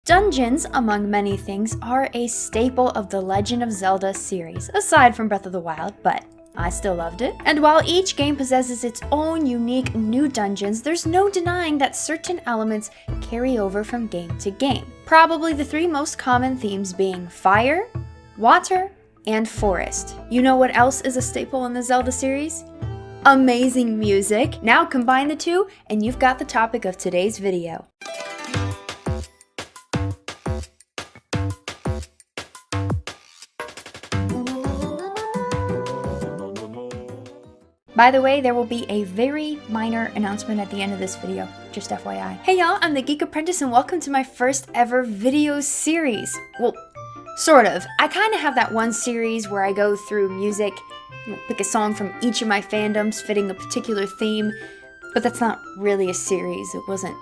Dungeons, among many things, are a staple of the Legend of Zelda series, aside from Breath of the Wild, but I still loved it. And while each game possesses its own unique new dungeons, there's no denying that certain elements carry over from game to game. Probably the three most common themes being fire, water, and forest. You know what else is a staple in the Zelda series? Amazing music. Now combine the two, and you've got the topic of today's video. By the way, there will be a very minor announcement at the end of this video, just FYI. Hey y'all, I'm the Geek Apprentice and welcome to my first ever video series. Well, sort of. I kind of have that one series where I go through music, pick a song from each of my fandoms fitting a particular theme, but that's not really a series. It wasn't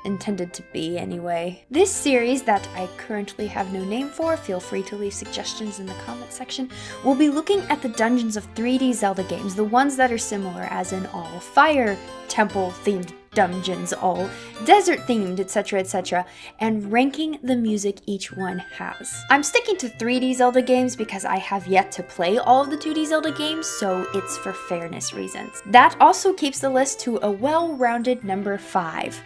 intended to be anyway. This series that I currently have no name for, feel free to leave suggestions in the comment section, will be looking at the dungeons of 3D Zelda games, the ones that are similar, as in all fire temple themed dungeons, all desert themed, etc., and ranking the music each one has. I'm sticking to 3D Zelda games because I have yet to play all of the 2D Zelda games, so it's for fairness reasons. That also keeps the list to a well-rounded number 5.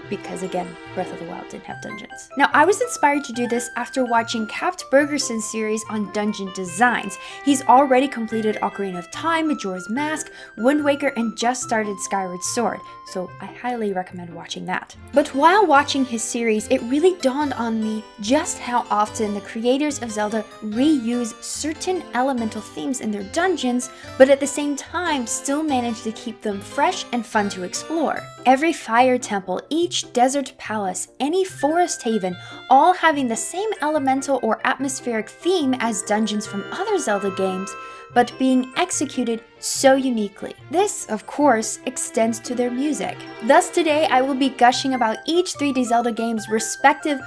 Because again, Breath of the Wild didn't have dungeons. Now, I was inspired to do this after watching Capt Bergerson's series on dungeon designs. He's already completed Ocarina of Time, Majora's Mask, Wind Waker, and just started Skyward Sword, so I highly recommend watching that. But while watching his series, it really dawned on me just how often the creators of Zelda reuse certain elemental themes in their dungeons, but at the same time still manage to keep them fresh and fun to explore. Every fire temple, each desert palace, any forest haven, all having the same elemental or atmospheric theme as dungeons from other Zelda games, but being executed so uniquely. This, of course, extends to their music. Thus today I will be gushing about each 3D Zelda game's respective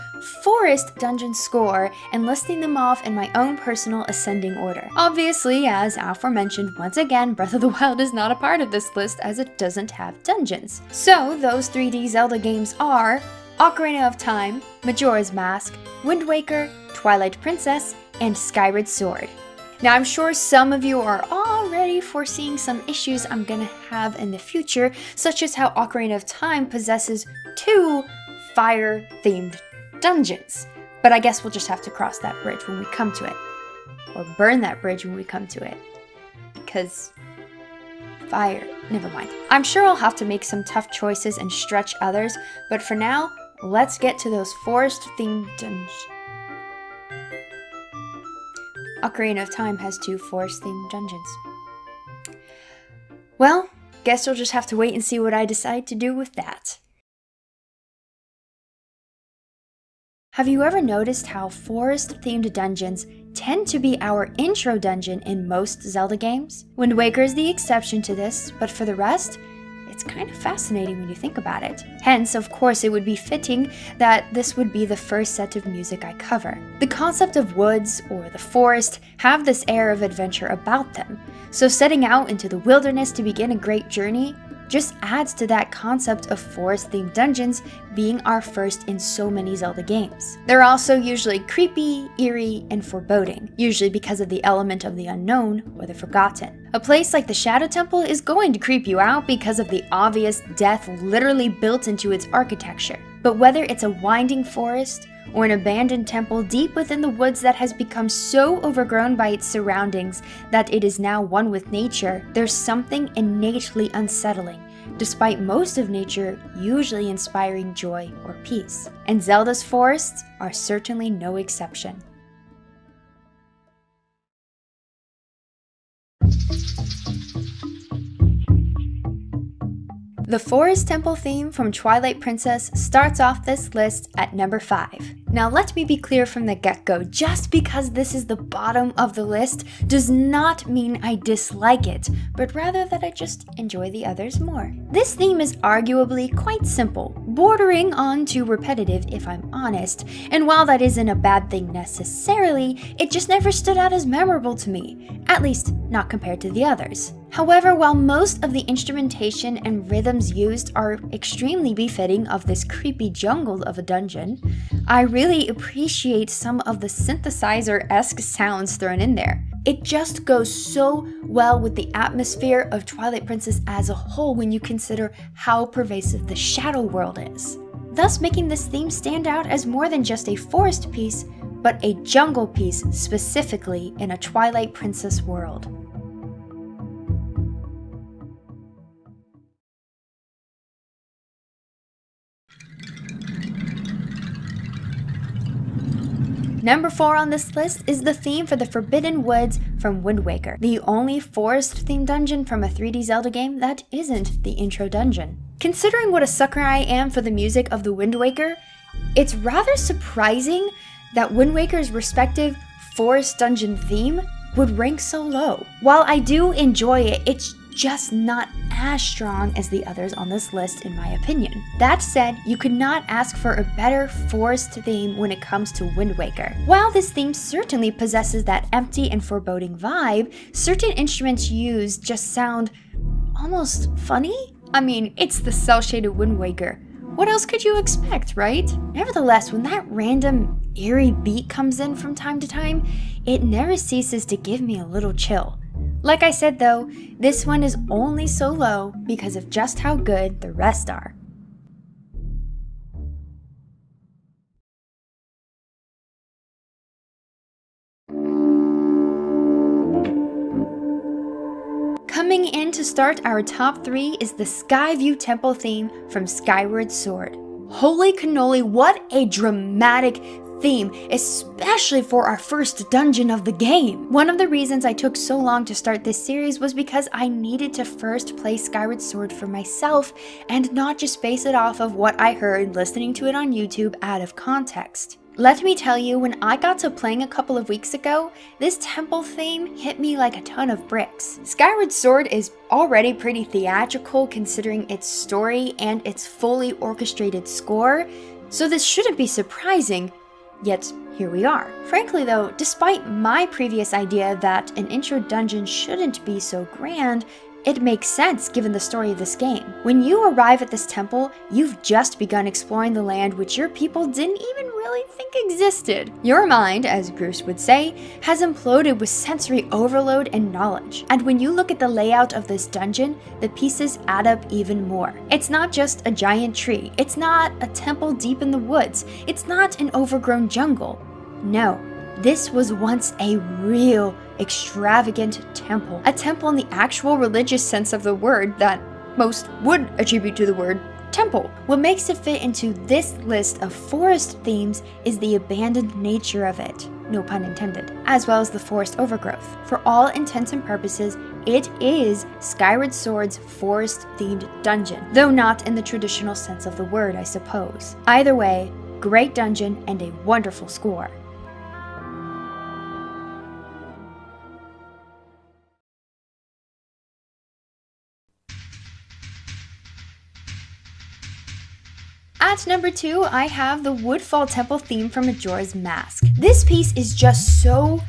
forest dungeon score and listing them off in my own personal ascending order. Obviously, as aforementioned, once again, Breath of the Wild is not a part of this list as it doesn't have dungeons. So those 3D Zelda games are Ocarina of Time, Majora's Mask, Wind Waker, Twilight Princess, and Skyward Sword. Now, I'm sure some of you are already foreseeing some issues I'm gonna have in the future, such as how Ocarina of Time possesses 2 fire-themed dungeons. But I guess we'll just have to cross that bridge when we come to it. Or burn that bridge when we come to it. Because fire, never mind. I'm sure I'll have to make some tough choices and stretch others, but for now, let's get to those forest-themed dungeons. Ocarina of Time has 2 forest-themed dungeons. Well, guess you'll just have to wait and see what I decide to do with that. Have you ever noticed how forest-themed dungeons tend to be our intro dungeon in most Zelda games? Wind Waker is the exception to this, but for the rest, it's kind of fascinating when you think about it. Hence, of course, it would be fitting that this would be the first set of music I cover. The concept of woods or the forest have this air of adventure about them, so setting out into the wilderness to begin a great journey just adds to that concept of forest-themed dungeons being our first in so many Zelda games. They're also usually creepy, eerie, and foreboding, usually because of the element of the unknown or the forgotten. A place like the Shadow Temple is going to creep you out because of the obvious death literally built into its architecture. But whether it's a winding forest or an abandoned temple deep within the woods that has become so overgrown by its surroundings that it is now one with nature, there's something innately unsettling, despite most of nature usually inspiring joy or peace. And Zelda's forests are certainly no exception. The Forest Temple theme from Twilight Princess starts off this list at number 5. Now let me be clear from the get-go, just because this is the bottom of the list does not mean I dislike it, but rather that I just enjoy the others more. This theme is arguably quite simple, bordering on too repetitive if I'm honest, and while that isn't a bad thing necessarily, it just never stood out as memorable to me, at least not compared to the others. However, while most of the instrumentation and rhythms used are extremely befitting of this creepy jungle of a dungeon, I really appreciate some of the synthesizer-esque sounds thrown in there. It just goes so well with the atmosphere of Twilight Princess as a whole when you consider how pervasive the Shadow World is, thus making this theme stand out as more than just a forest piece, but a jungle piece specifically in a Twilight Princess world. Number 4 on this list is the theme for the Forbidden Woods from Wind Waker, the only forest-themed dungeon from a 3D Zelda game that isn't the intro dungeon. Considering what a sucker I am for the music of the Wind Waker, it's rather surprising that Wind Waker's respective forest dungeon theme would rank so low. While I do enjoy it, it's just not as strong as the others on this list in my opinion. That said, you could not ask for a better forest theme when it comes to Wind Waker. While this theme certainly possesses that empty and foreboding vibe, certain instruments used just sound almost funny? I mean, it's the cel-shaded Wind Waker. What else could you expect, right? Nevertheless, when that random eerie beat comes in from time to time, it never ceases to give me a little chill. Like I said though, this one is only so low because of just how good the rest are. Coming in to start our top 3 is the Skyview Temple theme from Skyward Sword. Holy cannoli, what a dramatic theme, especially for our first dungeon of the game. One of the reasons I took so long to start this series was because I needed to first play Skyward Sword for myself and not just base it off of what I heard listening to it on YouTube out of context. Let me tell you, when I got to playing a couple of weeks ago, this temple theme hit me like a ton of bricks. Skyward Sword is already pretty theatrical considering its story and its fully orchestrated score, so this shouldn't be surprising. Yet, here we are. Frankly though, despite my previous idea that an intro dungeon shouldn't be so grand, it makes sense given the story of this game. When you arrive at this temple, you've just begun exploring the land which your people didn't even really think existed. Your mind, as Bruce would say, has imploded with sensory overload and knowledge. And when you look at the layout of this dungeon, the pieces add up even more. It's not just a giant tree. It's not a temple deep in the woods. It's not an overgrown jungle. No, this was once a real, extravagant temple. A temple in the actual religious sense of the word that most would attribute to the word temple. What makes it fit into this list of forest themes is the abandoned nature of it, no pun intended, as well as the forest overgrowth. For all intents and purposes, it is Skyward Sword's forest-themed dungeon, though not in the traditional sense of the word, I suppose. Either way, great dungeon and a wonderful score. At number 2, I have the Woodfall Temple theme from Majora's Mask. This piece is just so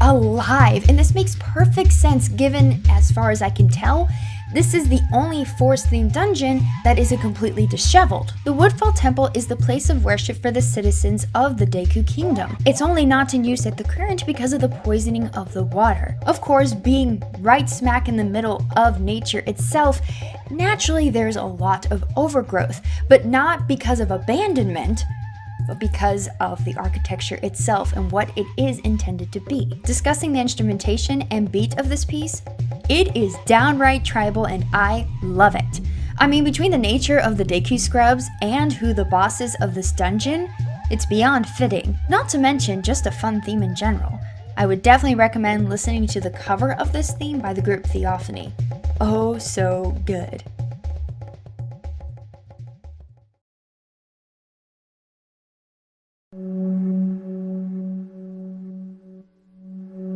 alive, and this makes perfect sense given, as far as I can tell, this is the only forest-themed dungeon that isn't completely disheveled. The Woodfall Temple is the place of worship for the citizens of the Deku Kingdom. It's only not in use at the current because of the poisoning of the water. Of course, being right smack in the middle of nature itself, naturally there's a lot of overgrowth, but not because of abandonment, but because of the architecture itself and what it is intended to be. Discussing the instrumentation and beat of this piece, it is downright tribal and I love it. I mean, between the nature of the Deku Scrubs and who the boss is of this dungeon, it's beyond fitting. Not to mention just a fun theme in general. I would definitely recommend listening to the cover of this theme by the group Theophany. Oh, so good.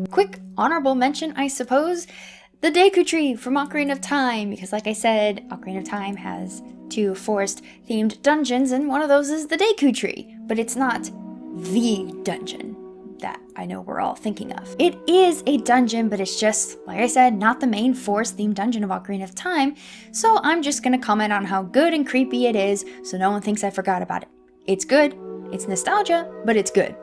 Quick honorable mention, I suppose, the Deku Tree from Ocarina of Time, because like I said, Ocarina of Time has 2 forest-themed dungeons, and one of those is the Deku Tree, but it's not the dungeon that I know we're all thinking of. It is a dungeon, but it's just, like I said, not the main forest-themed dungeon of Ocarina of Time, so I'm just gonna comment on how good and creepy it is so no one thinks I forgot about it. It's good, it's nostalgia, but it's good.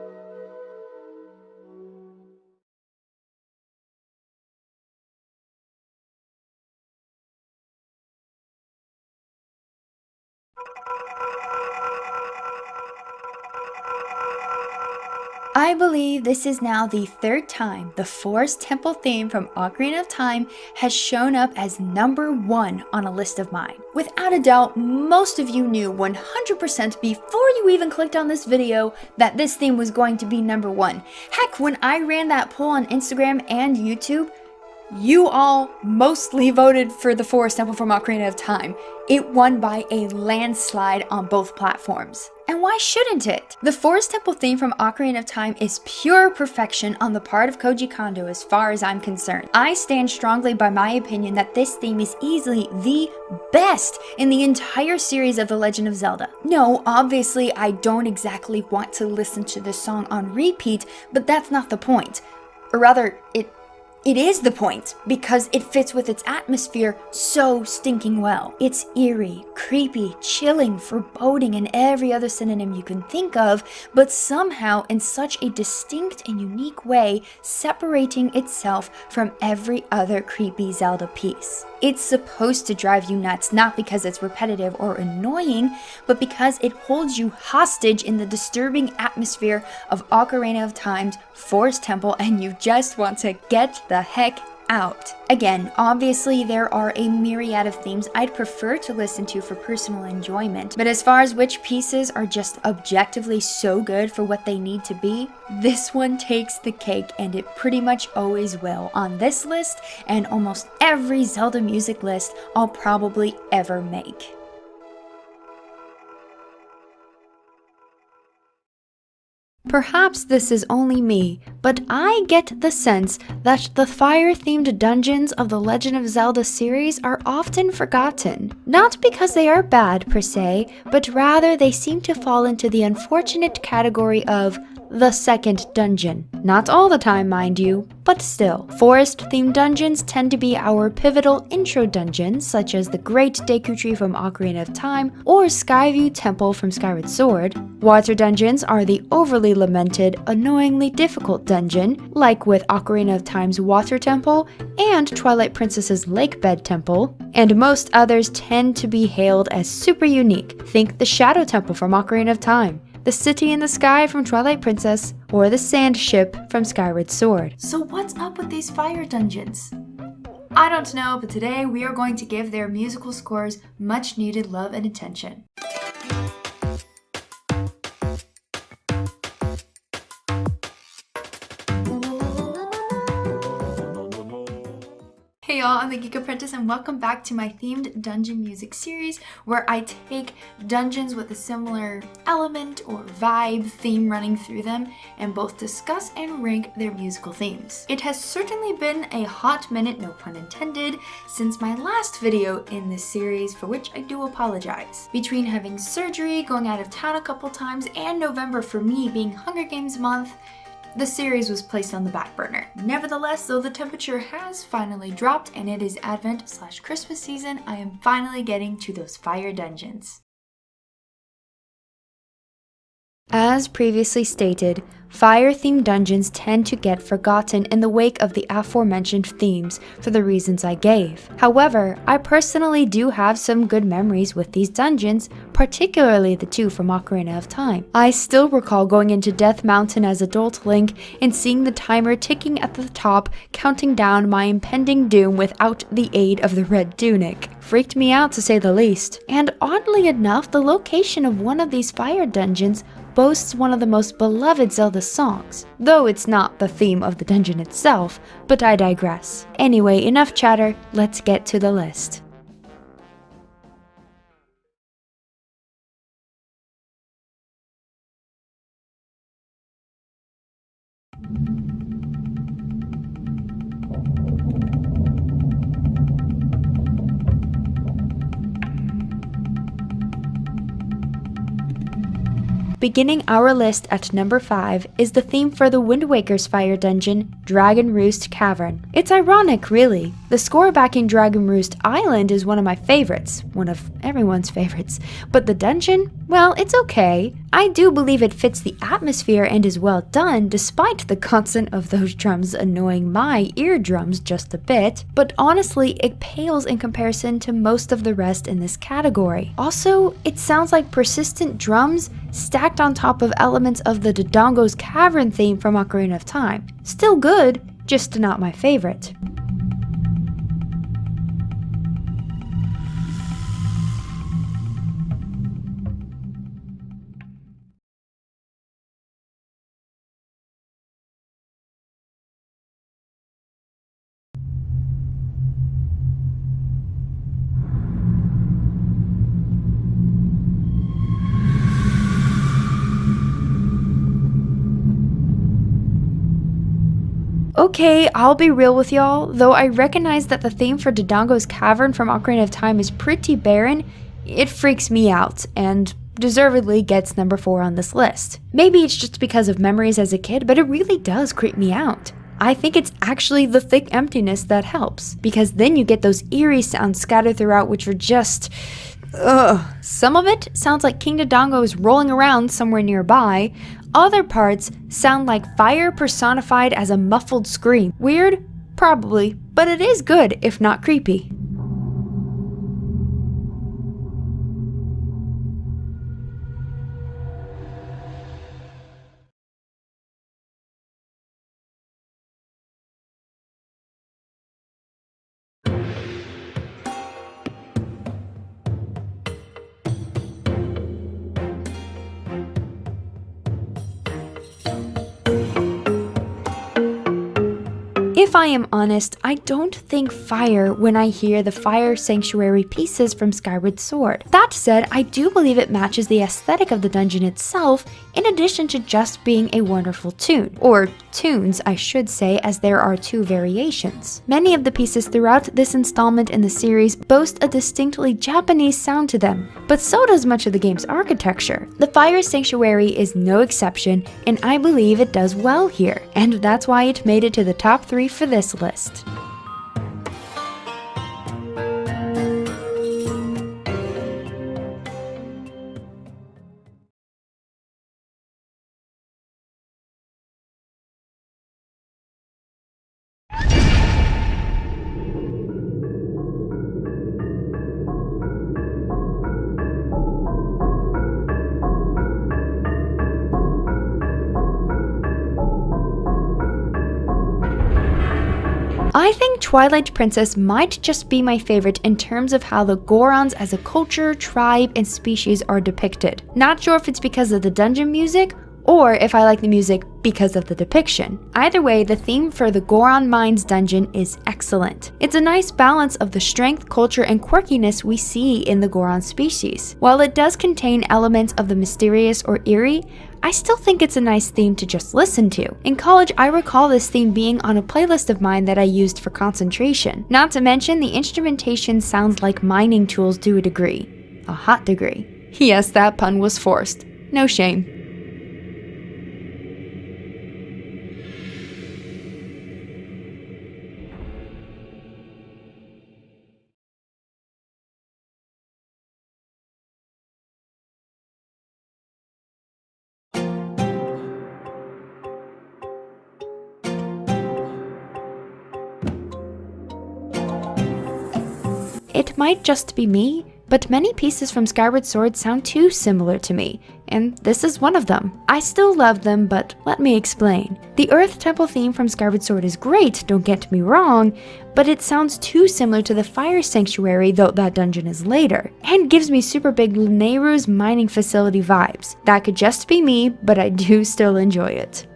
I believe this is now the third time the Forest Temple theme from Ocarina of Time has shown up as #1 on a list of mine. Without a doubt, most of you knew 100% before you even clicked on this video that this theme was going to be #1. Heck, when I ran that poll on Instagram and YouTube, you all mostly voted for the Forest Temple from Ocarina of Time. It won by a landslide on both platforms. And why shouldn't it? The Forest Temple theme from Ocarina of Time is pure perfection on the part of Koji Kondo as far as I'm concerned. I stand strongly by my opinion that this theme is easily the best in the entire series of The Legend of Zelda. No, obviously I don't exactly want to listen to this song on repeat, but that's not the point. Or rather, it is the point, because it fits with its atmosphere so stinking well. It's eerie, creepy, chilling, foreboding, and every other synonym you can think of, but somehow in such a distinct and unique way, separating itself from every other creepy Zelda piece. It's supposed to drive you nuts, not because it's repetitive or annoying, but because it holds you hostage in the disturbing atmosphere of Ocarina of Time's Forest Temple, and you just want to get the heck out. Again, obviously there are a myriad of themes I'd prefer to listen to for personal enjoyment, but as far as which pieces are just objectively so good for what they need to be, this one takes the cake, and it pretty much always will on this list and almost every Zelda music list I'll probably ever make. Perhaps this is only me, but I get the sense that the fire-themed dungeons of the Legend of Zelda series are often forgotten. Not because they are bad per se, but rather they seem to fall into the unfortunate category of the second dungeon. Not all the time, mind you, but still. Forest-themed dungeons tend to be our pivotal intro dungeons, such as the Great Deku Tree from Ocarina of Time or Skyview Temple from Skyward Sword. Water dungeons are the overly lamented, annoyingly difficult dungeon, like with Ocarina of Time's Water Temple and Twilight Princess's Lakebed Temple, and most others tend to be hailed as super unique. Think the Shadow Temple from Ocarina of Time, the City in the Sky from Twilight Princess, or the Sand Ship from Skyward Sword. So what's up with these fire dungeons? I don't know, but today we are going to give their musical scores much needed love and attention. Hey y'all, I'm the Geek Apprentice and welcome back to my themed dungeon music series where I take dungeons with a similar element or vibe theme running through them and both discuss and rank their musical themes. It has certainly been a hot minute, no pun intended, since my last video in this series, for which I do apologize. Between having surgery, going out of town a couple times, and November for me being Hunger Games month, the series was placed on the back burner. Nevertheless, though the temperature has finally dropped and it is Advent/Christmas season, I am finally getting to those fire dungeons. As previously stated, fire-themed dungeons tend to get forgotten in the wake of the aforementioned themes for the reasons I gave. However, I personally do have some good memories with these dungeons, particularly the two from Ocarina of Time. I still recall going into Death Mountain as adult Link and seeing the timer ticking at the top, counting down my impending doom without the aid of the red tunic. Freaked me out to say the least. And oddly enough, the location of one of these fire dungeons boasts one of the most beloved Zelda songs, though it's not the theme of the dungeon itself, but I digress. Anyway, enough chatter, let's get to the list. Beginning our list at number 5 is the theme for the Wind Waker's fire dungeon, Dragon Roost Cavern. It's ironic, really. The score backing Dragon Roost Island is one of my favorites, one of everyone's favorites, but the dungeon, well, it's okay. I do believe it fits the atmosphere and is well done, despite the constant of those drums annoying my eardrums just a bit, but honestly, it pales in comparison to most of the rest in this category. Also, it sounds like persistent drums stacked on top of elements of the Dodongo's Cavern theme from Ocarina of Time. Still good, just not my favorite. Okay, I'll be real with y'all, though I recognize that the theme for Dodongo's Cavern from Ocarina of Time is pretty barren, it freaks me out, and deservedly gets number 4 on this list. Maybe it's just because of memories as a kid, but it really does creep me out. I think it's actually the thick emptiness that helps, because then you get those eerie sounds scattered throughout which are just... ugh. Some of it sounds like King Dodongo is rolling around somewhere nearby. Other parts sound like fire personified as a muffled scream. Weird? Probably, but it is good, if not creepy. If I am honest, I don't think fire when I hear the Fire Sanctuary pieces from Skyward Sword. That said, I do believe it matches the aesthetic of the dungeon itself, in addition to just being a wonderful tune. Or tunes, I should say, as there are 2 variations. Many of the pieces throughout this installment in the series boast a distinctly Japanese sound to them, but so does much of the game's architecture. The Fire Sanctuary is no exception, and I believe it does well here, and that's why it made it to the top 3 for this list. I think Twilight Princess might just be my favorite in terms of how the Gorons as a culture, tribe, and species are depicted. Not sure if it's because of the dungeon music, or if I like the music because of the depiction. Either way, the theme for the Goron Mines dungeon is excellent. It's a nice balance of the strength, culture, and quirkiness we see in the Goron species. While it does contain elements of the mysterious or eerie, I still think it's a nice theme to just listen to. In college, I recall this theme being on a playlist of mine that I used for concentration. Not to mention, the instrumentation sounds like mining tools to a degree. A hot degree. Yes, that pun was forced. No shame. It might just be me, but many pieces from Skyward Sword sound too similar to me, and this is one of them. I still love them, but let me explain. The Earth Temple theme from Skyward Sword is great, don't get me wrong, but it sounds too similar to the Fire Sanctuary, though that dungeon is later, and gives me super big Nehru's mining facility vibes. That could just be me, but I do still enjoy it.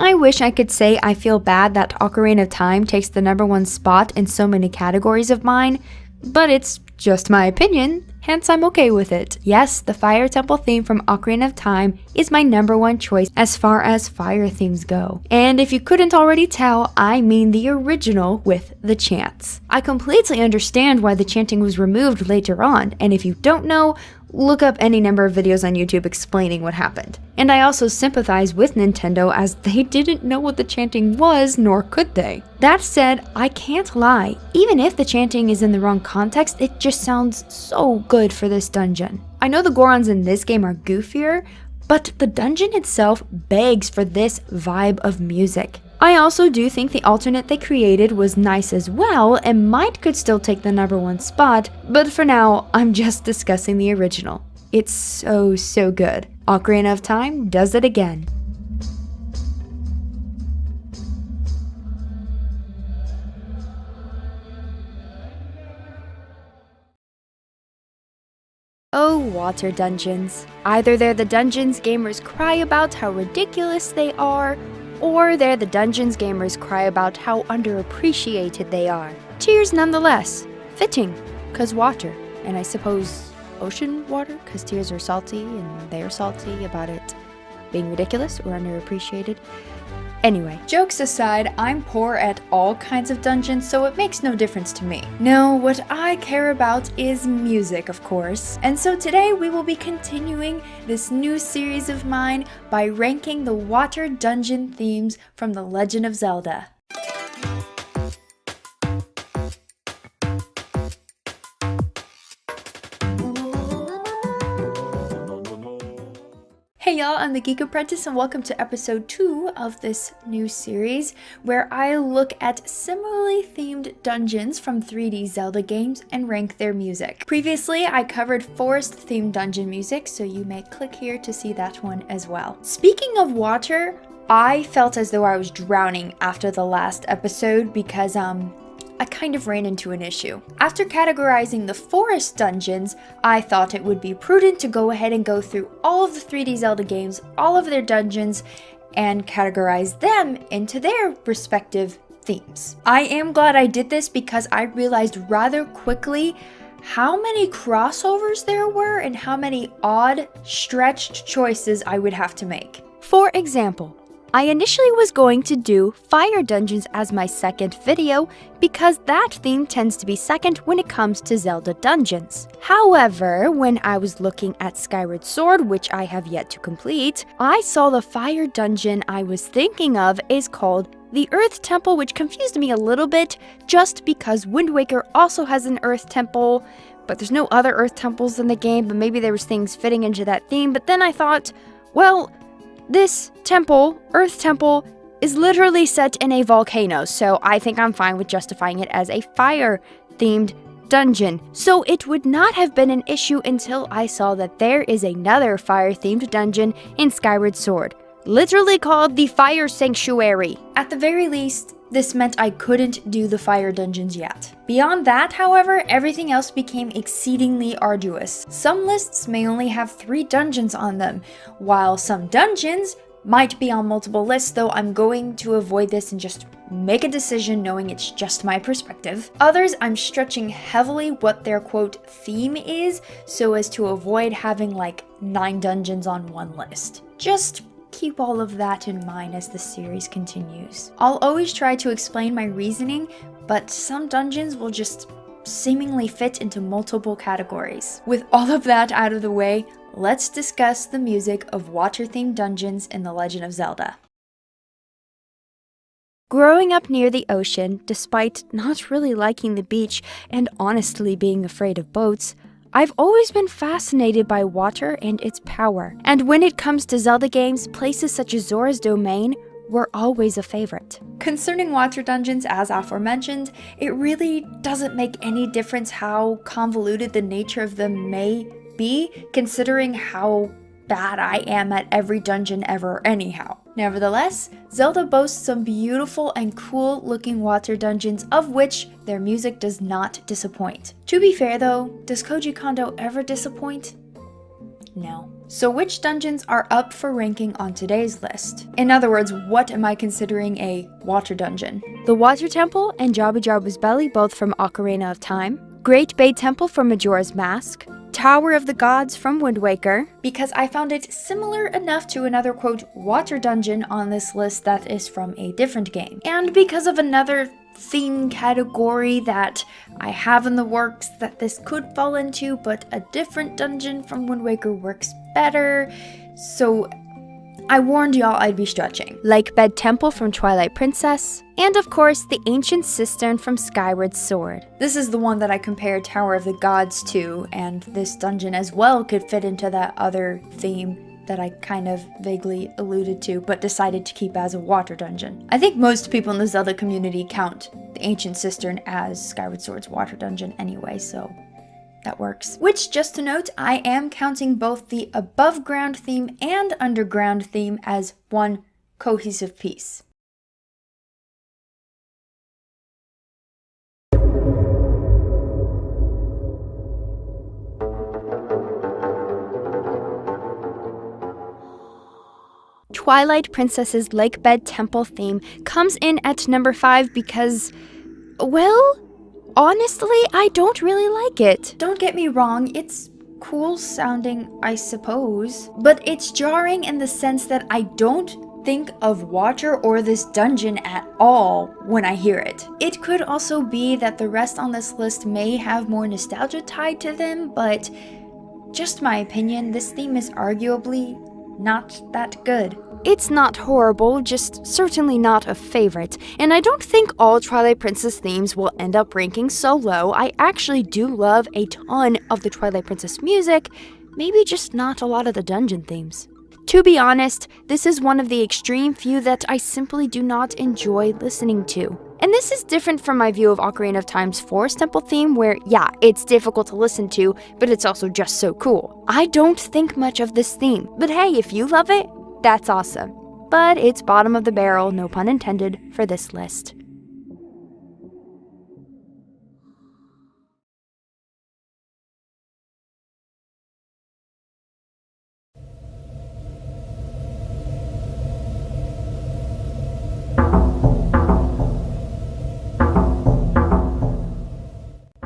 I wish I could say I feel bad that Ocarina of Time takes the #1 spot in so many categories of mine, but it's just my opinion, hence I'm okay with it. Yes, the Fire Temple theme from Ocarina of Time is my #1 choice as far as fire themes go. And if you couldn't already tell, I mean the original with the chants. I completely understand why the chanting was removed later on, and if you don't know, look up any number of videos on YouTube explaining what happened. And I also sympathize with Nintendo as they didn't know what the chanting was, nor could they. That said, I can't lie, even if the chanting is in the wrong context, it just sounds so good for this dungeon. I know the Gorons in this game are goofier, but the dungeon itself begs for this vibe of music. I also do think the alternate they created was nice as well and could still take the #1 spot, but for now, I'm just discussing the original. It's so good. Ocarina of Time does it again. Oh, water dungeons. Either they're the dungeons gamers cry about how ridiculous they are, or they're the dungeons gamers cry about how underappreciated they are. Cheers nonetheless. Fitting, 'cause water, and I suppose ocean water, 'cause tears are salty and they're salty about it being ridiculous or underappreciated. Anyway, jokes aside, I'm poor at all kinds of dungeons, so it makes no difference to me. No, what I care about is music, of course. And so today we will be continuing this new series of mine by ranking the water dungeon themes from The Legend of Zelda. Hey y'all, I'm the Geek Apprentice and welcome to episode 2 of this new series where I look at similarly themed dungeons from 3D Zelda games and rank their music. Previously, I covered forest themed dungeon music, so you may click here to see that one as well. Speaking of water, I felt as though I was drowning after the last episode because I kind of ran into an issue. After categorizing the forest dungeons, I thought it would be prudent to go ahead and go through all of the 3D Zelda games, all of their dungeons, and categorize them into their respective themes. I am glad I did this because I realized rather quickly how many crossovers there were and how many odd, stretched choices I would have to make. For example, I initially was going to do fire dungeons as my second video because that theme tends to be second when it comes to Zelda dungeons. However, when I was looking at Skyward Sword, which I have yet to complete, I saw the fire dungeon I was thinking of is called the Earth Temple, which confused me a little bit just because Wind Waker also has an Earth Temple, but there's no other Earth Temples in the game, but maybe there was things fitting into that theme. But then I thought, well, this temple, Earth Temple, is literally set in a volcano, so I think I'm fine with justifying it as a fire-themed dungeon. So it would not have been an issue until I saw that there is another fire-themed dungeon in Skyward Sword, literally called the Fire Sanctuary. At the very least, this meant I couldn't do the fire dungeons yet. Beyond that, however, everything else became exceedingly arduous. Some lists may only have 3 dungeons on them, while some dungeons might be on multiple lists, though I'm going to avoid this and just make a decision knowing it's just my perspective. Others, I'm stretching heavily what their quote theme is so as to avoid having like 9 dungeons on one list. Just keep all of that in mind as the series continues. I'll always try to explain my reasoning, but some dungeons will just seemingly fit into multiple categories. With all of that out of the way, let's discuss the music of water-themed dungeons in The Legend of Zelda. Growing up near the ocean, despite not really liking the beach and honestly being afraid of boats, I've always been fascinated by water and its power, and when it comes to Zelda games, places such as Zora's Domain were always a favorite. Concerning water dungeons, as aforementioned, it really doesn't make any difference how convoluted the nature of them may be, considering how bad I am at every dungeon ever anyhow. Nevertheless, Zelda boasts some beautiful and cool looking water dungeons of which their music does not disappoint. To be fair though, does Koji Kondo ever disappoint? No. So which dungeons are up for ranking on today's list? In other words, what am I considering a water dungeon? The Water Temple and Jabu Jabu's Belly, both from Ocarina of Time. Great Bay Temple from Majora's Mask. Tower of the Gods from Wind Waker, because I found it similar enough to another, quote, water dungeon on this list that is from a different game. And because of another theme category that I have in the works that this could fall into, but a different dungeon from Wind Waker works better, so I warned y'all I'd be stretching. Lake Bed Temple from Twilight Princess, and of course the Ancient Cistern from Skyward Sword. This is the one that I compared Tower of the Gods to, and this dungeon as well could fit into that other theme that I kind of vaguely alluded to, but decided to keep as a water dungeon. I think most people in the Zelda community count the Ancient Cistern as Skyward Sword's water dungeon anyway, so that works. Which, just to note, I am counting both the above ground theme and underground theme as one cohesive piece. Twilight Princess's Lake Bed Temple theme comes in at number 5 because, well, honestly, I don't really like it. Don't get me wrong, it's cool sounding, I suppose, but it's jarring in the sense that I don't think of water or this dungeon at all when I hear it. It could also be that the rest on this list may have more nostalgia tied to them, but just my opinion, this theme is arguably not that good. It's not horrible, just certainly not a favorite, and I don't think all Twilight Princess themes will end up ranking so low. I actually do love a ton of the Twilight Princess music, maybe just not a lot of the dungeon themes. To be honest, this is one of the extreme few that I simply do not enjoy listening to. And this is different from my view of Ocarina of Time's Forest Temple theme, where, yeah, it's difficult to listen to, but it's also just so cool. I don't think much of this theme, but hey, if you love it, that's awesome. But it's bottom of the barrel, no pun intended, for this list.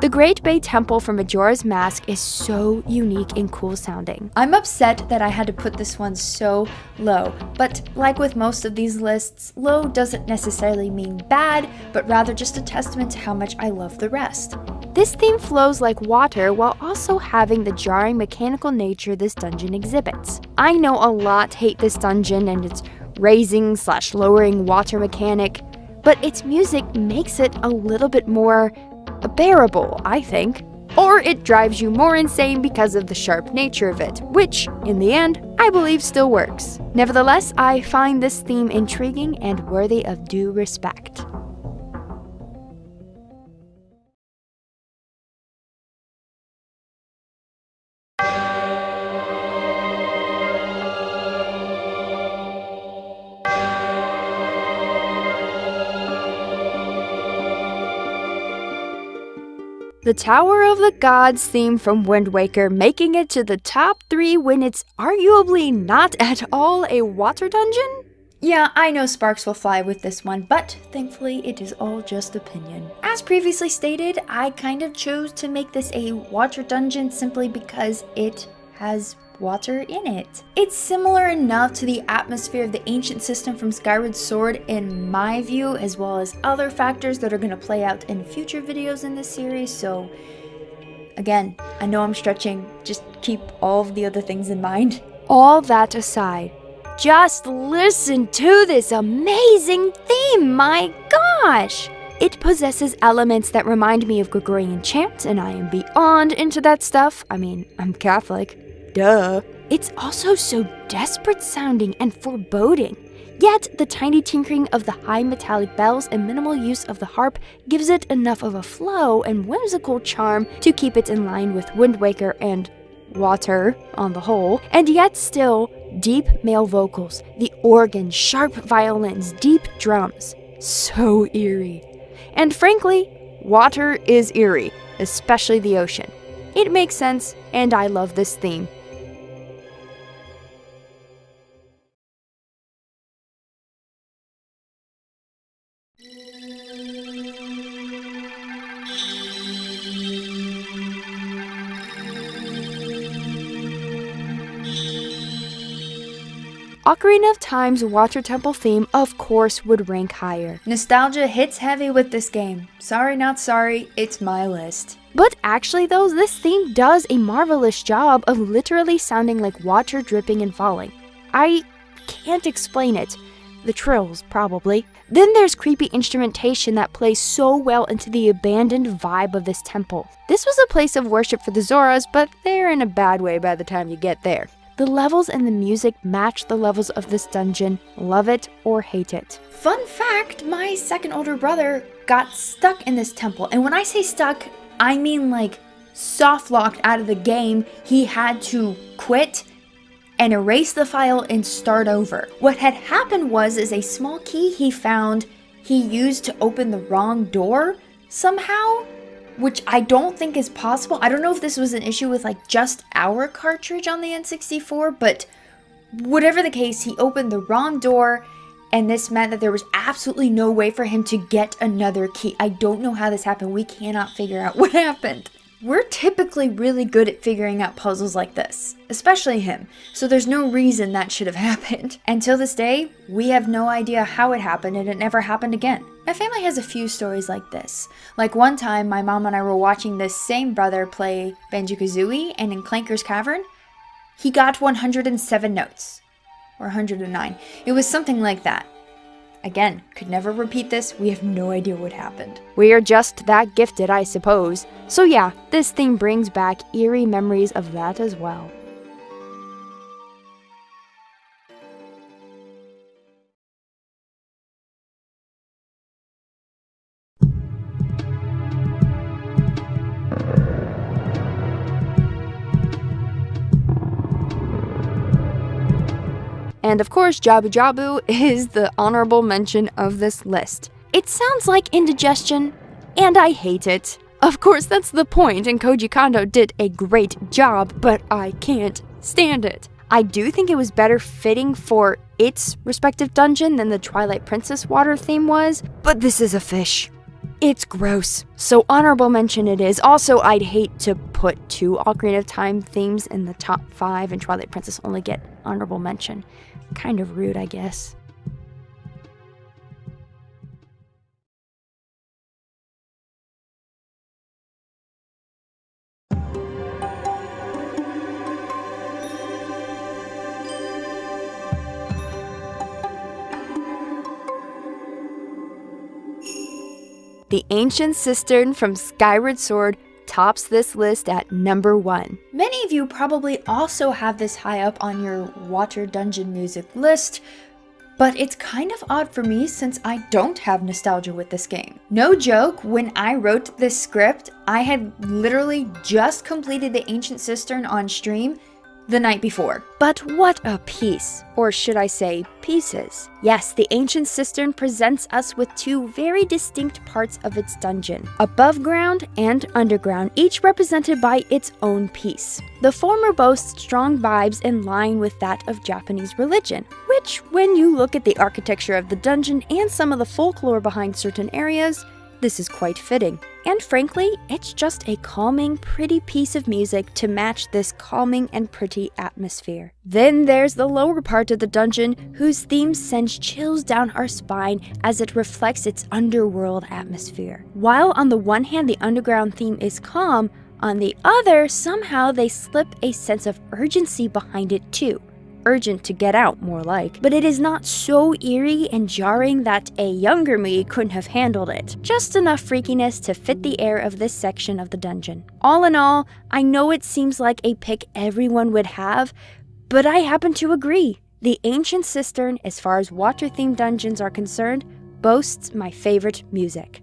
The Great Bay Temple from Majora's Mask is so unique and cool sounding. I'm upset that I had to put this one so low, but like with most of these lists, low doesn't necessarily mean bad, but rather just a testament to how much I love the rest. This theme flows like water while also having the jarring mechanical nature this dungeon exhibits. I know a lot hate this dungeon and its raising/lowering water mechanic, but its music makes it a little bit more bearable, I think. Or it drives you more insane because of the sharp nature of it, which, in the end, I believe still works. Nevertheless, I find this theme intriguing and worthy of due respect. The Tower of the Gods theme from Wind Waker making it to the top 3 when it's arguably not at all a water dungeon? Yeah, I know sparks will fly with this one, but thankfully it is all just opinion. As previously stated, I kind of chose to make this a water dungeon simply because it has water in it. It's similar enough to the atmosphere of the Ancient Cistern from Skyward Sword in my view, as well as other factors that are going to play out in future videos in this series, so again, I know I'm stretching, just keep all of the other things in mind. All that aside, just listen to this amazing theme, my gosh! It possesses elements that remind me of Gregorian chant, and I am beyond into that stuff. I mean, I'm Catholic. Duh. It's also so desperate sounding and foreboding. Yet, the tiny tinkering of the high metallic bells and minimal use of the harp gives it enough of a flow and whimsical charm to keep it in line with Wind Waker and water on the whole, and yet still deep male vocals, the organ, sharp violins, deep drums. So eerie. And frankly, water is eerie, especially the ocean. It makes sense, and I love this theme. Ocarina of Time's Water Temple theme, of course, would rank higher. Nostalgia hits heavy with this game. Sorry, not sorry, it's my list. But actually though, this theme does a marvelous job of literally sounding like water dripping and falling. I can't explain it. The trills, probably. Then there's creepy instrumentation that plays so well into the abandoned vibe of this temple. This was a place of worship for the Zoras, but they're in a bad way by the time you get there. The levels and the music match the levels of this dungeon, love it or hate it. Fun fact, my second older brother got stuck in this temple, and when I say stuck, I mean like soft locked out of the game. He had to quit and erase the file and start over. What had happened was a small key he found he used to open the wrong door somehow, which I don't think is possible. I don't know if this was an issue with like just our cartridge on the N64, but whatever the case, he opened the wrong door, and this meant that there was absolutely no way for him to get another key. I don't know how this happened. We cannot figure out what happened. We're typically really good at figuring out puzzles like this, especially him, so there's no reason that should have happened. Until this day, we have no idea how it happened, and it never happened again. My family has a few stories like this. Like one time, my mom and I were watching this same brother play Banjo-Kazooie, and in Clanker's Cavern, he got 107 notes. Or 109. It was something like that. Again, could never repeat this, we have no idea what happened. We are just that gifted, I suppose. So yeah, this theme brings back eerie memories of that as well. And of course, Jabu Jabu is the honorable mention of this list. It sounds like indigestion, and I hate it. Of course, that's the point, and Koji Kondo did a great job, but I can't stand it. I do think it was better fitting for its respective dungeon than the Twilight Princess water theme was, but this is a fish. It's gross. So honorable mention it is. Also, I'd hate to put two Ocarina of Time themes in the top 5 and Twilight Princess only get honorable mention. Kind of rude, I guess. The Ancient Cistern from Skyward Sword tops this list at number 1. Many of you probably also have this high up on your water dungeon music list, but it's kind of odd for me since I don't have nostalgia with this game. No joke, when I wrote this script, I had literally just completed the Ancient Cistern on stream the night before. But what a piece, or should I say pieces. Yes, the Ancient Cistern presents us with two very distinct parts of its dungeon, above ground and underground, each represented by its own piece. The former boasts strong vibes in line with that of Japanese religion, which, when you look at the architecture of the dungeon and some of the folklore behind certain areas, this is quite fitting. And frankly, it's just a calming, pretty piece of music to match this calming and pretty atmosphere. Then there's the lower part of the dungeon, whose theme sends chills down our spine as it reflects its underworld atmosphere. While on the one hand the underground theme is calm, on the other, somehow they slip a sense of urgency behind it too. Urgent to get out, more like. But it is not so eerie and jarring that a younger me couldn't have handled it. Just enough freakiness to fit the air of this section of the dungeon. All in all, I know it seems like a pick everyone would have, but I happen to agree. The Ancient Cistern, as far as water-themed dungeons are concerned, boasts my favorite music.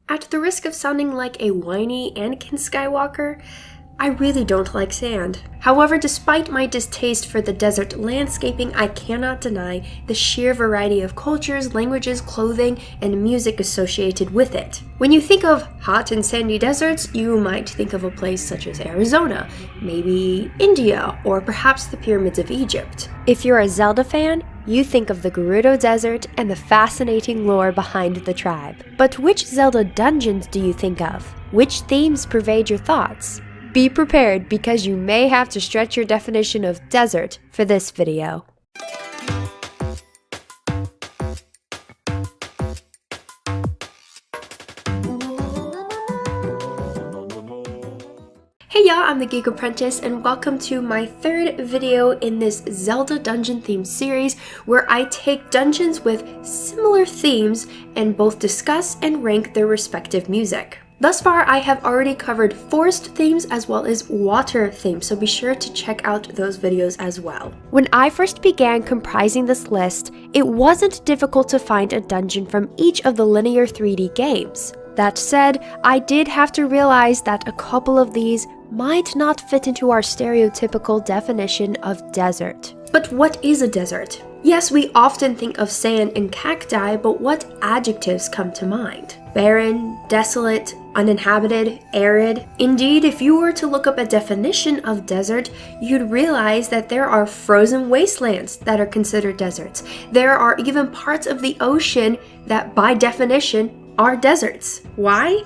At the risk of sounding like a whiny Anakin Skywalker, I really don't like sand. However, despite my distaste for the desert landscaping, I cannot deny the sheer variety of cultures, languages, clothing, and music associated with it. When you think of hot and sandy deserts, you might think of a place such as Arizona, maybe India, or perhaps the pyramids of Egypt. If you're a Zelda fan, you think of the Gerudo Desert and the fascinating lore behind the tribe. But which Zelda dungeons do you think of? Which themes pervade your thoughts? Be prepared because you may have to stretch your definition of desert for this video. Hey y'all, I'm the Geek Apprentice and welcome to my third video in this Zelda dungeon themed series where I take dungeons with similar themes and both discuss and rank their respective music. Thus far, I have already covered forest themes as well as water themes, so be sure to check out those videos as well. When I first began comprising this list, it wasn't difficult to find a dungeon from each of the linear 3D games. That said, I did have to realize that a couple of these might not fit into our stereotypical definition of desert. But what is a desert? Yes, we often think of sand and cacti, but what adjectives come to mind? Barren, desolate, uninhabited, arid. Indeed, if you were to look up a definition of desert, you'd realize that there are frozen wastelands that are considered deserts. There are even parts of the ocean that, by definition, are deserts. Why?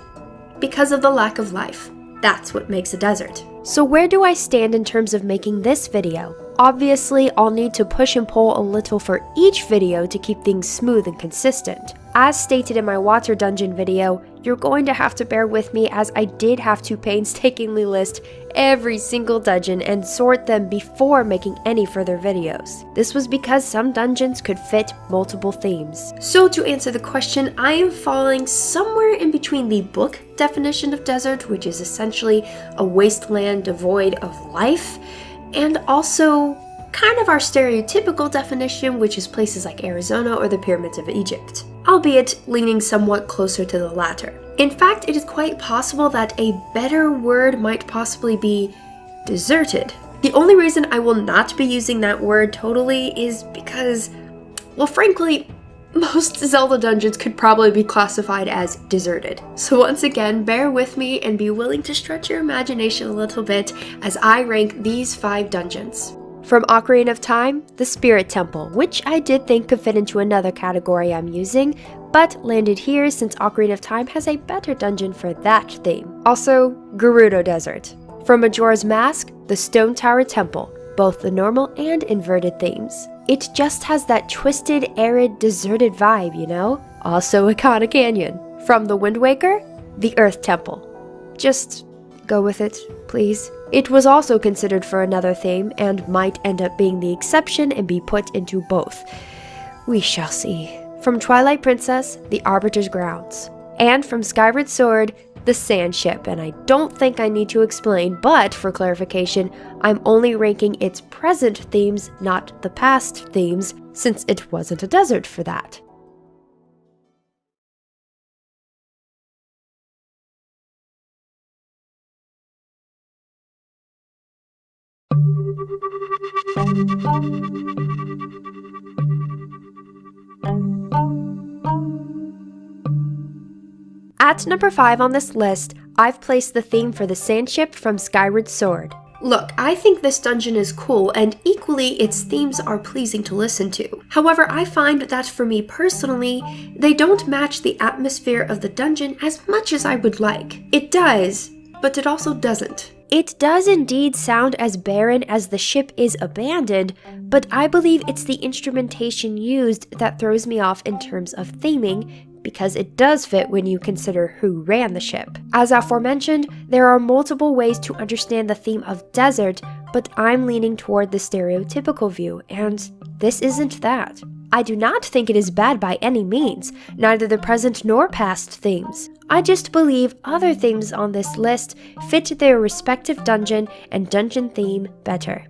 Because of the lack of life. That's what makes a desert. So where do I stand in terms of making this video? Obviously, I'll need to push and pull a little for each video to keep things smooth and consistent. As stated in my water dungeon video, you're going to have to bear with me as I did have to painstakingly list every single dungeon and sort them before making any further videos. This was because some dungeons could fit multiple themes. So to answer the question, I am falling somewhere in between the book definition of desert, which is essentially a wasteland devoid of life, and also kind of our stereotypical definition, which is places like Arizona or the pyramids of Egypt, albeit leaning somewhat closer to the latter. In fact, it is quite possible that a better word might possibly be deserted. The only reason I will not be using that word totally is because, well, frankly, most Zelda dungeons could probably be classified as deserted. So once again, bear with me and be willing to stretch your imagination a little bit as I rank these 5 dungeons. From Ocarina of Time, the Spirit Temple, which I did think could fit into another category I'm using, but landed here since Ocarina of Time has a better dungeon for that theme. Also, Gerudo Desert. From Majora's Mask, the Stone Tower Temple, both the normal and inverted themes. It just has that twisted, arid, deserted vibe, you know? Also Ikana Canyon. From The Wind Waker, the Earth Temple. Just go with it, please. It was also considered for another theme and might end up being the exception and be put into both. We shall see. From Twilight Princess, the Arbiter's Grounds. And from Skyward Sword, the Sand Ship. And I don't think I need to explain, but for clarification, I'm only ranking its present themes, not the past themes, since it wasn't a desert for that. At number 5 on this list, I've placed the theme for the Sand Ship from Skyward Sword. Look, I think this dungeon is cool, and equally its themes are pleasing to listen to. However, I find that for me personally, they don't match the atmosphere of the dungeon as much as I would like. It does, but it also doesn't. It does indeed sound as barren as the ship is abandoned, but I believe it's the instrumentation used that throws me off in terms of theming, because it does fit when you consider who ran the ship. As aforementioned, there are multiple ways to understand the theme of desert, but I'm leaning toward the stereotypical view, and this isn't that. I do not think it is bad by any means, neither the present nor past themes. I just believe other themes on this list fit their respective dungeon and dungeon theme better.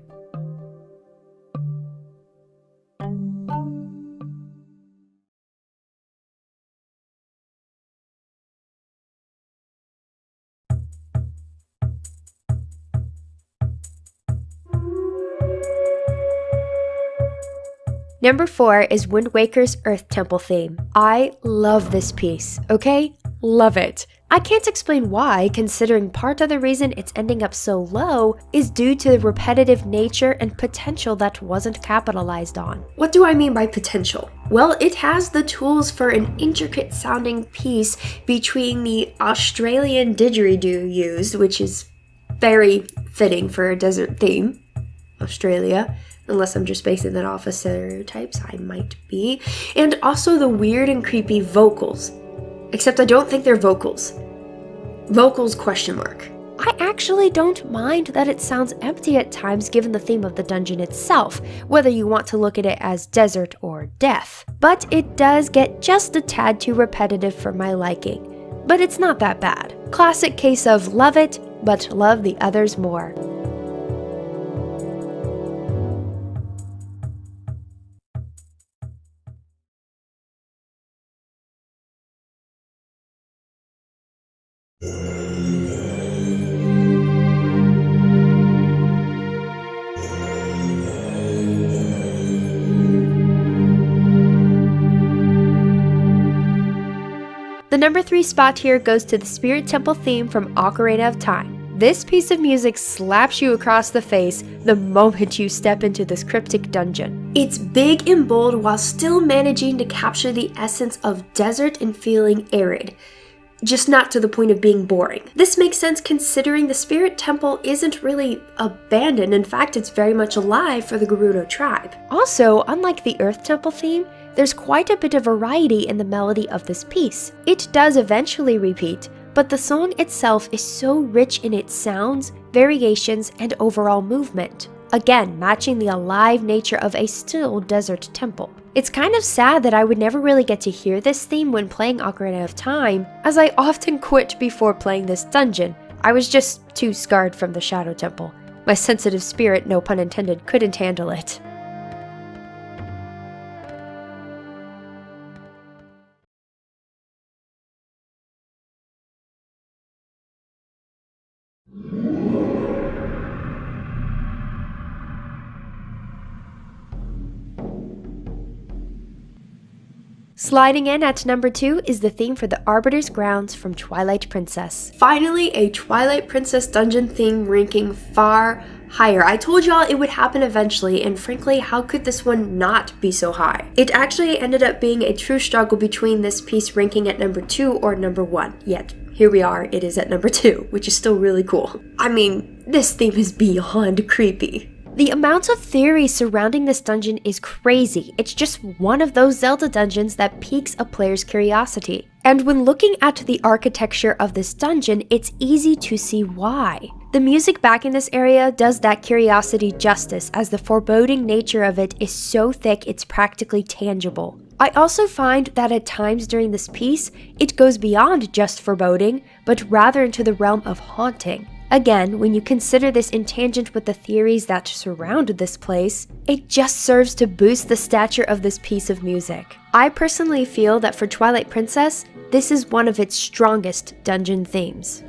Number 4 is Wind Waker's Earth Temple theme. I love this piece, okay? Love it. I can't explain why, considering part of the reason it's ending up so low is due to the repetitive nature and potential that wasn't capitalized on. What do I mean by potential? Well, it has the tools for an intricate sounding piece between the Australian didgeridoo used, which is very fitting for a desert theme, Australia, unless I'm just basing that off of stereotypes, I might be, and also the weird and creepy vocals. Except I don't think they're vocals. Vocals ? I actually don't mind that it sounds empty at times given the theme of the dungeon itself, whether you want to look at it as desert or death. But it does get just a tad too repetitive for my liking. But it's not that bad. Classic case of love it, but love the others more. The number 3 spot here goes to the Spirit Temple theme from Ocarina of Time. This piece of music slaps you across the face the moment you step into this cryptic dungeon. It's big and bold while still managing to capture the essence of desert and feeling arid. Just not to the point of being boring. This makes sense considering the Spirit Temple isn't really abandoned. In fact, it's very much alive for the Gerudo tribe. Also, unlike the Earth Temple theme, there's quite a bit of variety in the melody of this piece. It does eventually repeat, but the song itself is so rich in its sounds, variations, and overall movement, again matching the alive nature of a still desert temple. It's kind of sad that I would never really get to hear this theme when playing Ocarina of Time, as I often quit before playing this dungeon. I was just too scarred from the Shadow Temple. My sensitive spirit, no pun intended, couldn't handle it. Sliding in at number 2 is the theme for the Arbiter's Grounds from Twilight Princess. Finally, a Twilight Princess dungeon theme ranking far higher. I told y'all it would happen eventually, and frankly, how could this one not be so high? It actually ended up being a true struggle between this piece ranking at number 2 or number 1, yet here we are, it is at number 2, which is still really cool. I mean, this theme is beyond creepy. The amount of theory surrounding this dungeon is crazy. It's just one of those Zelda dungeons that piques a player's curiosity. And when looking at the architecture of this dungeon, it's easy to see why. The music back in this area does that curiosity justice, as the foreboding nature of it is so thick it's practically tangible. I also find that at times during this piece, it goes beyond just foreboding, but rather into the realm of haunting. Again, when you consider this in tangent with the theories that surround this place, it just serves to boost the stature of this piece of music. I personally feel that for Twilight Princess, this is one of its strongest dungeon themes.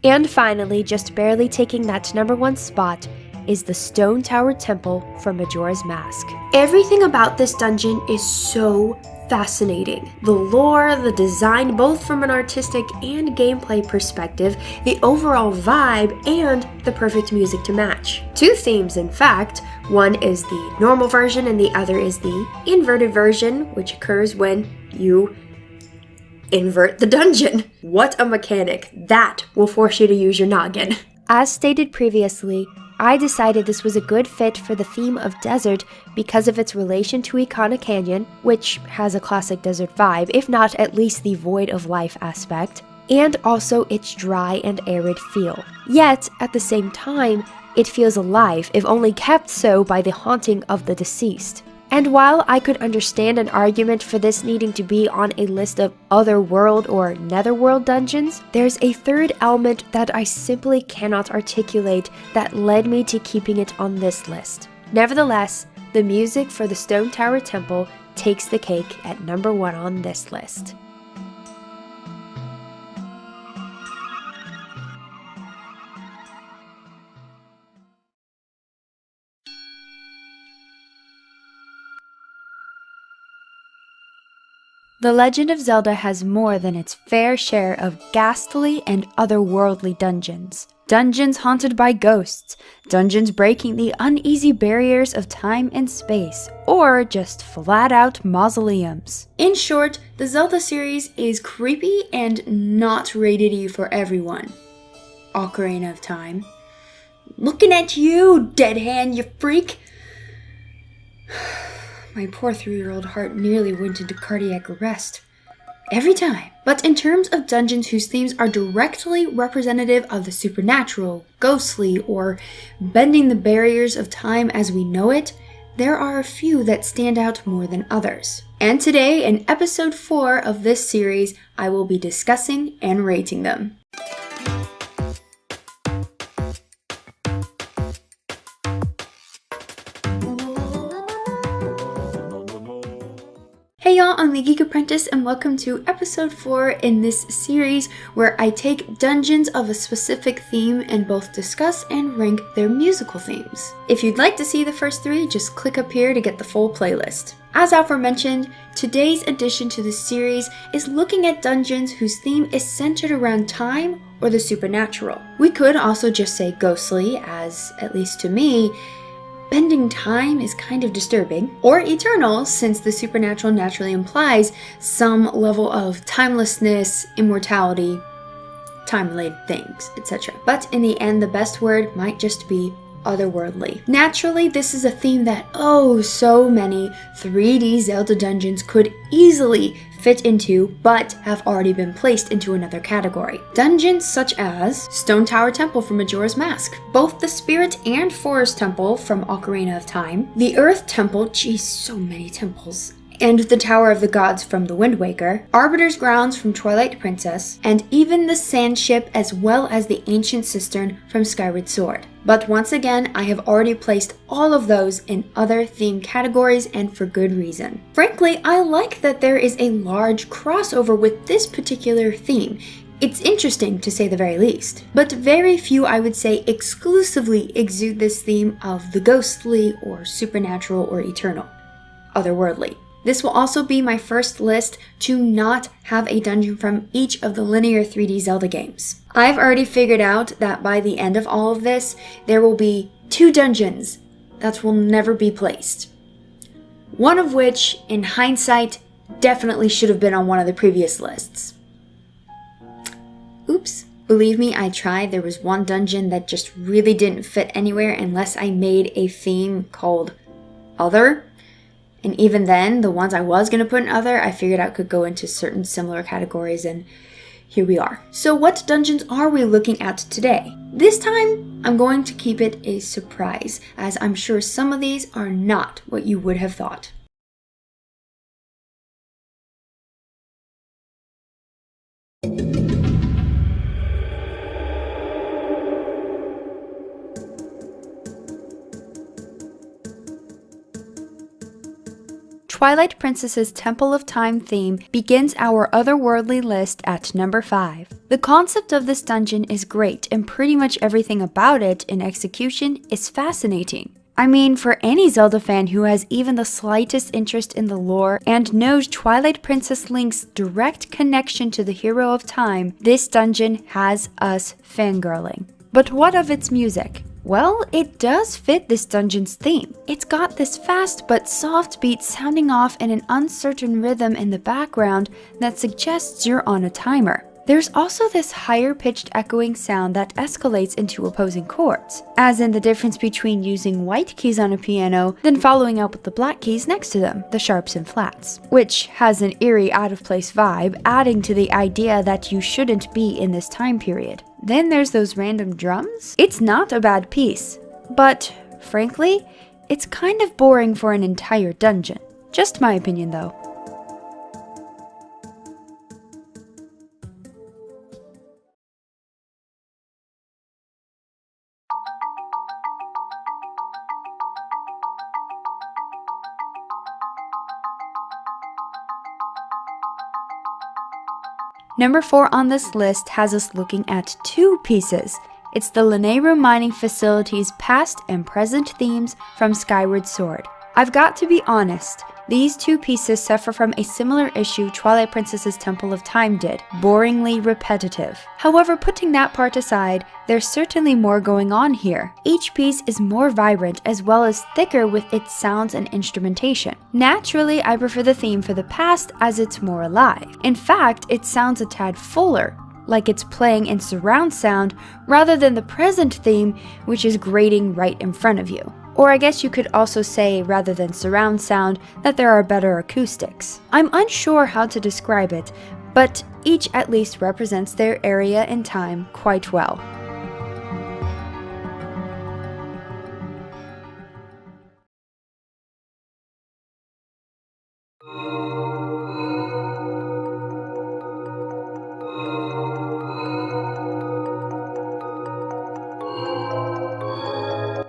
And finally, just barely taking that number 1 spot, is the Stone Tower Temple from Majora's Mask. Everything about this dungeon is so fascinating. The lore, the design, both from an artistic and gameplay perspective, the overall vibe, and the perfect music to match. 2 themes, in fact. One is the normal version and the other is the inverted version, which occurs when you invert the dungeon. What a mechanic. That will force you to use your noggin. As stated previously, I decided this was a good fit for the theme of desert because of its relation to Ikana Canyon, which has a classic desert vibe, if not at least the void of life aspect, and also its dry and arid feel. Yet, at the same time, it feels alive, if only kept so by the haunting of the deceased. And while I could understand an argument for this needing to be on a list of otherworld or netherworld dungeons, there's a third element that I simply cannot articulate that led me to keeping it on this list. Nevertheless, the music for the Stone Tower Temple takes the cake at number 1 on this list. The Legend of Zelda has more than its fair share of ghastly and otherworldly dungeons. Dungeons haunted by ghosts, dungeons breaking the uneasy barriers of time and space, or just flat-out mausoleums. In short, the Zelda series is creepy and not rated E for everyone. Ocarina of Time. Looking at you, dead hand, you freak! My poor 3-year-old heart nearly went into cardiac arrest. Every time. But in terms of dungeons whose themes are directly representative of the supernatural, ghostly, or bending the barriers of time as we know it, there are a few that stand out more than others. And today, in episode 4 of this series, I will be discussing and rating them. Hey y'all, I'm the Geek Apprentice and welcome to episode 4 in this series where I take dungeons of a specific theme and both discuss and rank their musical themes. If you'd like to see the first 3, just click up here to get the full playlist. As aforementioned, today's addition to the series is looking at dungeons whose theme is centered around time or the supernatural. We could also just say ghostly, as, at least to me, bending time is kind of disturbing, or eternal, since the supernatural naturally implies some level of timelessness, immortality, time-related things, etc. But in the end, the best word might just be otherworldly. Naturally, this is a theme that so many 3D Zelda dungeons could easily fit into, but have already been placed into another category. Dungeons such as Stone Tower Temple from Majora's Mask, both the Spirit and Forest Temple from Ocarina of Time, the Earth Temple, geez, so many temples, and the Tower of the Gods from The Wind Waker, Arbiter's Grounds from Twilight Princess, and even the Sand Ship as well as the Ancient Cistern from Skyward Sword. But once again, I have already placed all of those in other theme categories and for good reason. Frankly, I like that there is a large crossover with this particular theme. It's interesting to say the very least. But very few, I would say, exclusively exude this theme of the ghostly or supernatural or eternal, otherworldly. This will also be my first list to not have a dungeon from each of the linear 3D Zelda games. I've already figured out that by the end of all of this, there will be 2 dungeons that will never be placed. One of which, in hindsight, definitely should have been on one of the previous lists. Oops. Believe me, I tried. There was one dungeon that just really didn't fit anywhere unless I made a theme called Other. And even then, the ones I was going to put in Other, I figured out could go into certain similar categories, and here we are. So what dungeons are we looking at today? This time, I'm going to keep it a surprise, as I'm sure some of these are not what you would have thought. Twilight Princess's Temple of Time theme begins our otherworldly list at number 5. The concept of this dungeon is great, and pretty much everything about it in execution is fascinating. I mean, for any Zelda fan who has even the slightest interest in the lore and knows Twilight Princess Link's direct connection to the hero of time, this dungeon has us fangirling. But what of its music? Well, it does fit this dungeon's theme. It's got this fast but soft beat sounding off in an uncertain rhythm in the background that suggests you're on a timer. There's also this higher-pitched echoing sound that escalates into opposing chords, as in the difference between using white keys on a piano than following up with the black keys next to them, the sharps and flats, which has an eerie out-of-place vibe, adding to the idea that you shouldn't be in this time period. Then there's those random drums. It's not a bad piece, but frankly, It's kind of boring for an entire dungeon. Just my opinion though. Number 4 on this list has us looking at 2 pieces. It's the Lanayru Mining Facility's past and present themes from Skyward Sword. I've got to be honest, these 2 pieces suffer from a similar issue Twilight Princess's Temple of Time did, boringly repetitive. However, putting that part aside, there's certainly more going on here. Each piece is more vibrant as well as thicker with its sounds and instrumentation. Naturally, I prefer the theme for the past as it's more alive. In fact, it sounds a tad fuller, like it's playing in surround sound rather than the present theme, which is grating right in front of you. Or I guess you could also say, rather than surround sound, that there are better acoustics. I'm unsure how to describe it, but each at least represents their area and time quite well.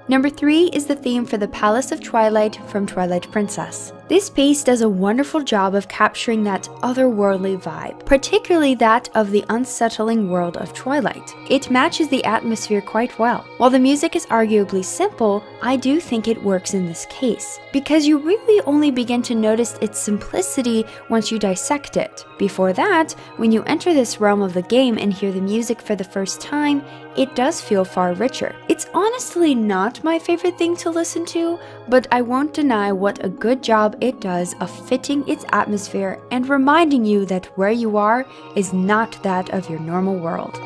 Number 3 is the theme for the Palace of Twilight from Twilight Princess. This piece does a wonderful job of capturing that otherworldly vibe, particularly that of the unsettling world of Twilight. It matches the atmosphere quite well. While the music is arguably simple, I do think it works in this case, because you really only begin to notice its simplicity once you dissect it. Before that, when you enter this realm of the game and hear the music for the first time, it does feel far richer. It's honestly not my favorite thing to listen to, but I won't deny what a good job it does of fitting its atmosphere and reminding you that where you are is not that of your normal world.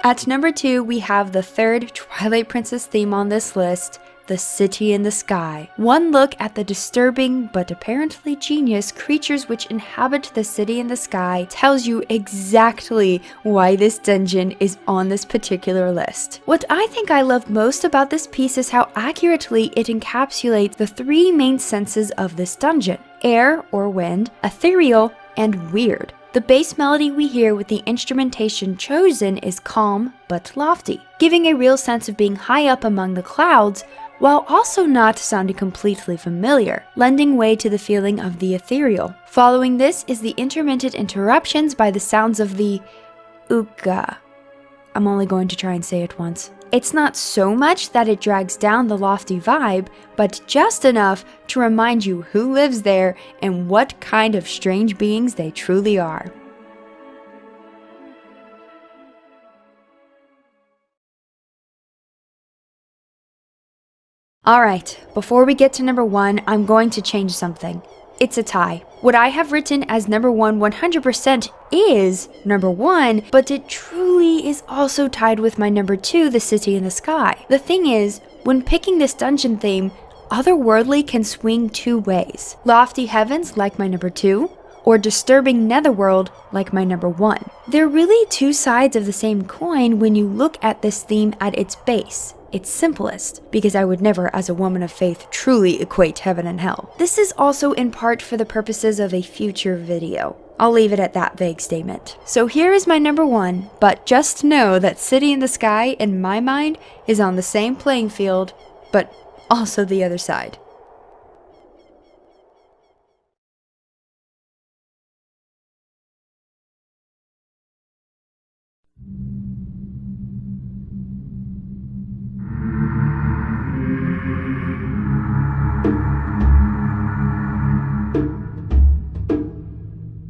At number 2, we have the third Twilight Princess theme on this list, the City in the Sky. One look at the disturbing but apparently genius creatures which inhabit the City in the Sky tells you exactly why this dungeon is on this particular list. What I think I love most about this piece is how accurately it encapsulates the 3 main senses of this dungeon: air or wind, ethereal, and weird. The bass melody we hear with the instrumentation chosen is calm but lofty, giving a real sense of being high up among the clouds, while also not sounding completely familiar, lending way to the feeling of the ethereal. Following this is the intermittent interruptions by the sounds of the uka. I'm only going to try and say it once. It's not so much that it drags down the lofty vibe, but just enough to remind you who lives there and what kind of strange beings they truly are. Alright, before we get to number 1, I'm going to change something. It's a tie. What I have written as number 1 100% is number 1, but it truly is also tied with my number 2, the City in the Sky. The thing is, when picking this dungeon theme, otherworldly can swing 2 ways. Lofty heavens, like my number 2, or disturbing netherworld, like my number 1. They're really 2 sides of the same coin when you look at this theme at its base. Its simplest, because I would never, as a woman of faith, truly equate heaven and hell. This is also in part for the purposes of a future video. I'll leave it at that vague statement. So here is my number 1, but just know that City in the Sky, in my mind, is on the same playing field, but also the other side.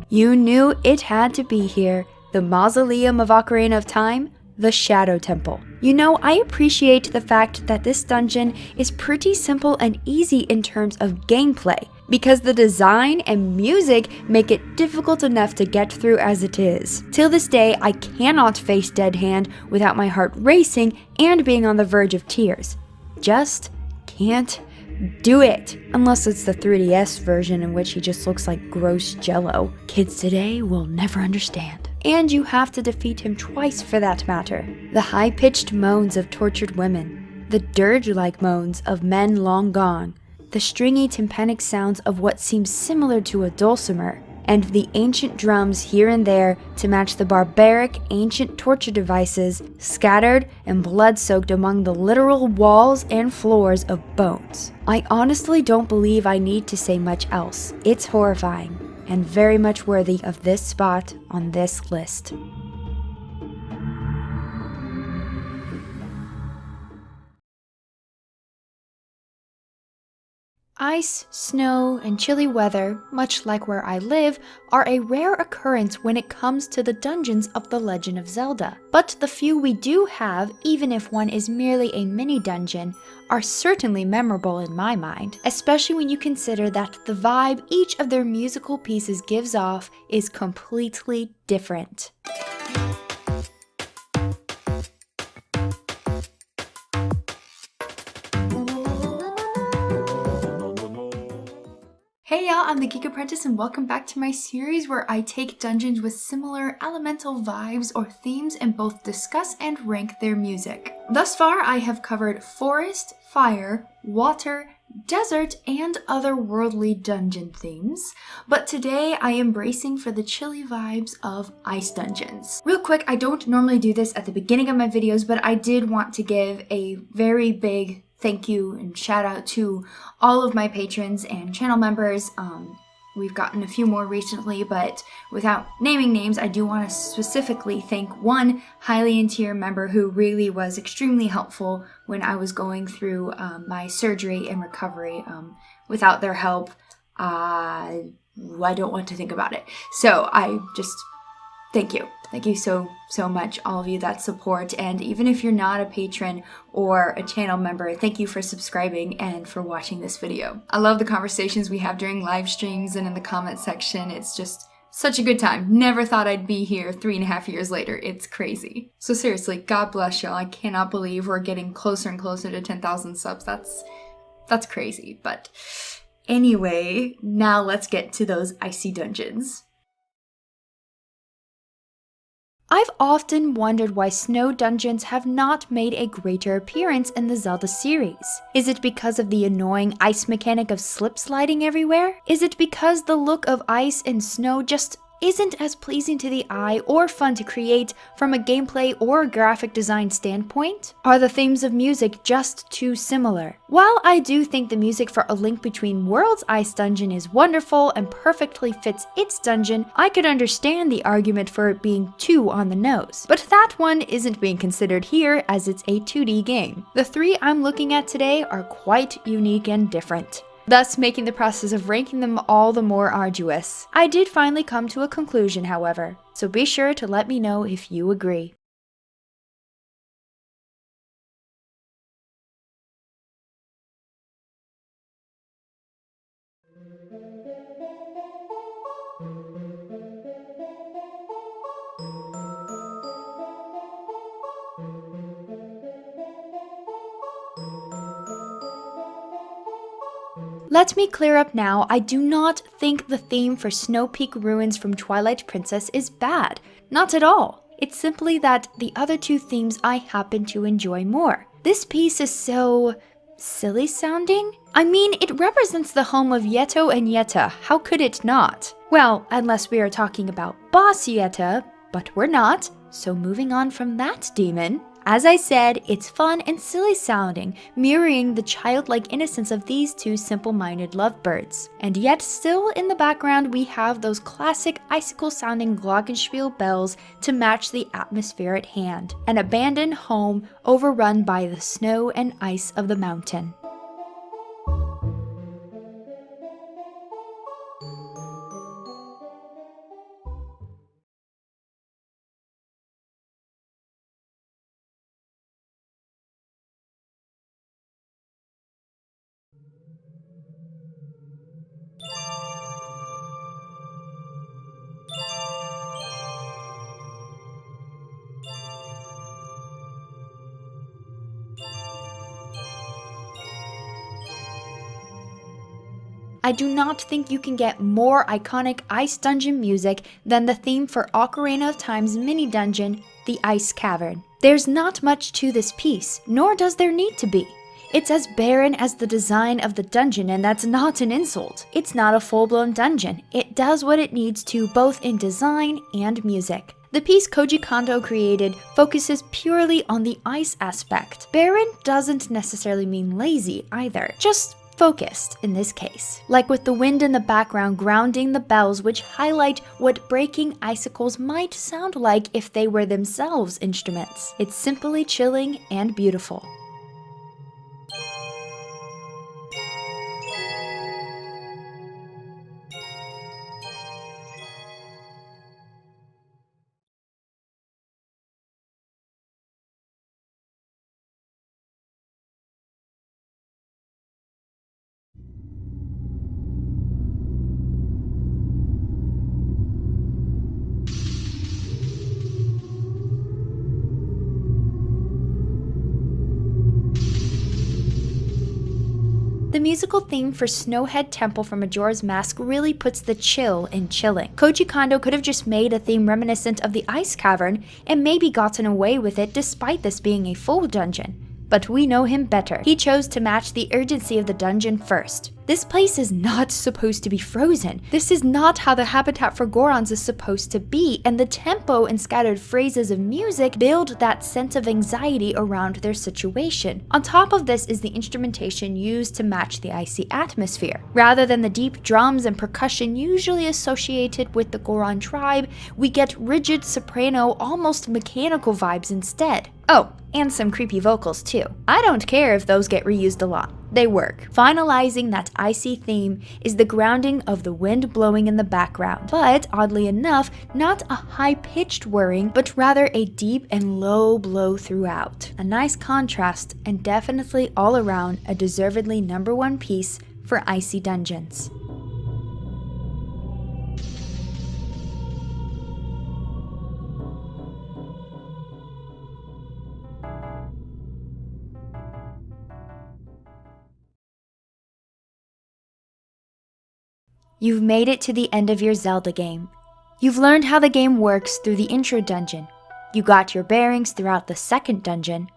You knew it had to be here, the Mausoleum of Ocarina of Time, the Shadow Temple. You know, I appreciate the fact that this dungeon is pretty simple and easy in terms of gameplay, because the design and music make it difficult enough to get through as it is. Till this day, I cannot face Dead Hand without my heart racing and being on the verge of tears. Just can't do it. Unless it's the 3DS version in which he just looks like gross jello. Kids today will never understand. And you have to defeat him twice for that matter. The high-pitched moans of tortured women, the dirge-like moans of men long gone, the stringy tympanic sounds of what seems similar to a dulcimer, and the ancient drums here and there to match the barbaric ancient torture devices scattered and blood-soaked among the literal walls and floors of bones. I honestly don't believe I need to say much else. It's horrifying, and very much worthy of this spot on this list. Ice, snow, and chilly weather, much like where I live, are a rare occurrence when it comes to the dungeons of The Legend of Zelda. But the few we do have, even if one is merely a mini dungeon, are certainly memorable in my mind, especially when you consider that the vibe each of their musical pieces gives off is completely different. Hey y'all, I'm the Geek Apprentice and welcome back to my series where I take dungeons with similar elemental vibes or themes and both discuss and rank their music. Thus far, I have covered forest, fire, water, desert, and otherworldly dungeon themes, but today I am bracing for the chilly vibes of ice dungeons. Real quick, I don't normally do this at the beginning of my videos, but I did want to give a very big thank you and shout out to all of my patrons and channel members. We've gotten a few more recently, but without naming names, I do want to specifically thank one Hylian tier member who really was extremely helpful when I was going through my surgery and recovery. Without their help, I don't want to think about it. So I just thank you. Thank you so much, all of you that support. And even if you're not a patron or a channel member, thank you for subscribing and for watching this video. I love the conversations we have during live streams and in the comment section. It's just such a good time. Never thought I'd be here 3.5 years later. It's crazy. So seriously, God bless y'all. I cannot believe we're getting closer and closer to 10,000 subs. That's crazy. But anyway, now let's get to those icy dungeons. I've often wondered why snow dungeons have not made a greater appearance in the Zelda series. Is it because of the annoying ice mechanic of slip sliding everywhere? Is it because the look of ice and snow just isn't as pleasing to the eye or fun to create from a gameplay or graphic design standpoint? Are the themes of music just too similar? While I do think the music for A Link Between Worlds Ice Dungeon is wonderful and perfectly fits its dungeon, I could understand the argument for it being too on the nose. But that one isn't being considered here as it's a 2D game. The three I'm looking at today are quite unique and different, thus making the process of ranking them all the more arduous. I did finally come to a conclusion, however, so be sure to let me know if you agree. Let me clear up now, I do not think the theme for Snow Peak Ruins from Twilight Princess is bad. Not at all. It's simply that the other two themes I happen to enjoy more. This piece is so silly sounding? I mean, it represents the home of Yeto and Yetta, how could it not? Well, unless we are talking about Boss Yetta, but we're not, so moving on from that demon. As I said, it's fun and silly sounding, mirroring the childlike innocence of these two simple-minded lovebirds. And yet still in the background we have those classic icicle-sounding glockenspiel bells to match the atmosphere at hand. An abandoned home overrun by the snow and ice of the mountain. I do not think you can get more iconic ice dungeon music than the theme for Ocarina of Time's mini dungeon, the Ice Cavern. There's not much to this piece, nor does there need to be. It's as barren as the design of the dungeon, and that's not an insult. It's not a full-blown dungeon. It does what it needs to, both in design and music. The piece Koji Kondo created focuses purely on the ice aspect. Barren doesn't necessarily mean lazy either, just focused in this case. Like with the wind in the background grounding the bells, which highlight what breaking icicles might sound like if they were themselves instruments. It's simply chilling and beautiful. The musical theme for Snowhead Temple from Majora's Mask really puts the chill in chilling. Koji Kondo could have just made a theme reminiscent of the Ice Cavern and maybe gotten away with it despite this being a full dungeon. But we know him better. He chose to match the urgency of the dungeon first. This place is not supposed to be frozen. This is not how the habitat for Gorons is supposed to be, and the tempo and scattered phrases of music build that sense of anxiety around their situation. On top of this is the instrumentation used to match the icy atmosphere. Rather than the deep drums and percussion usually associated with the Goron tribe, we get rigid soprano, almost mechanical vibes instead. Oh, and some creepy vocals too. I don't care if those get reused a lot. They work. Finalizing that icy theme is the grounding of the wind blowing in the background, but oddly enough, not a high-pitched whirring, but rather a deep and low blow throughout. A nice contrast, and definitely all around a deservedly #1 piece for icy dungeons. You've made it to the end of your Zelda game. You've learned how the game works through the intro dungeon. You got your bearings throughout the second dungeon.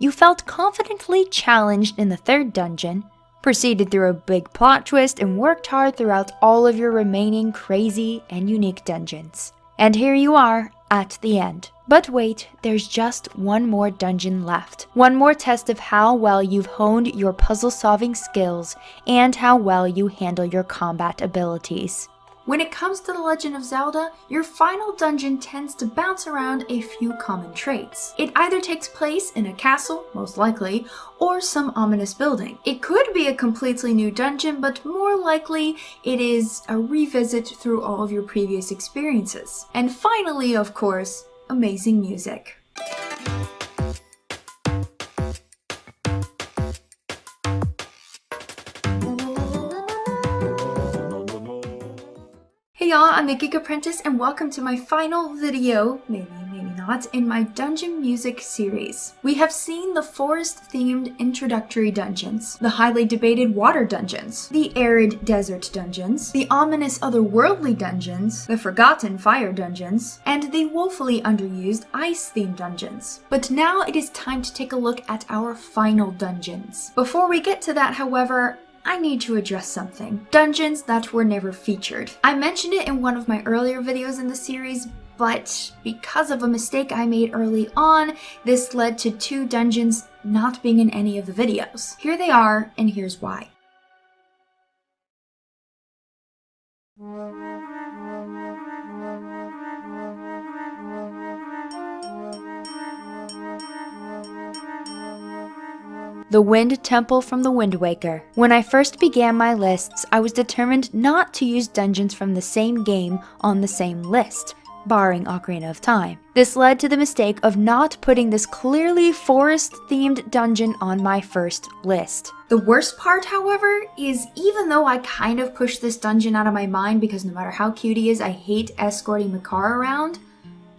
You felt confidently challenged in the third dungeon, proceeded through a big plot twist, and worked hard throughout all of your remaining crazy and unique dungeons. And here you are at the end. But wait, there's just one more dungeon left. One more test of how well you've honed your puzzle-solving skills and how well you handle your combat abilities. When it comes to The Legend of Zelda, your final dungeon tends to bounce around a few common traits. It either takes place in a castle, most likely, or some ominous building. It could be a completely new dungeon, but more likely it is a revisit through all of your previous experiences. And finally, of course, amazing music. Hey y'all, I'm the Geek Apprentice and welcome to my final video, maybe not, in my dungeon music series. We have seen the forest-themed introductory dungeons, the highly debated water dungeons, the arid desert dungeons, the ominous otherworldly dungeons, the forgotten fire dungeons, and the woefully underused ice-themed dungeons. But now it is time to take a look at our final dungeons. Before we get to that, however, I need to address something. Dungeons that were never featured. I mentioned it in one of my earlier videos in the series, but because of a mistake I made early on, this led to 2 dungeons not being in any of the videos. Here they are, and here's why. The Wind Temple from the Wind Waker. When I first began my lists, I was determined not to use dungeons from the same game on the same list, barring Ocarina of Time. This led to the mistake of not putting this clearly forest-themed dungeon on my first list. The worst part, however, is even though I kind of pushed this dungeon out of my mind because no matter how cute he is, I hate escorting Makar around,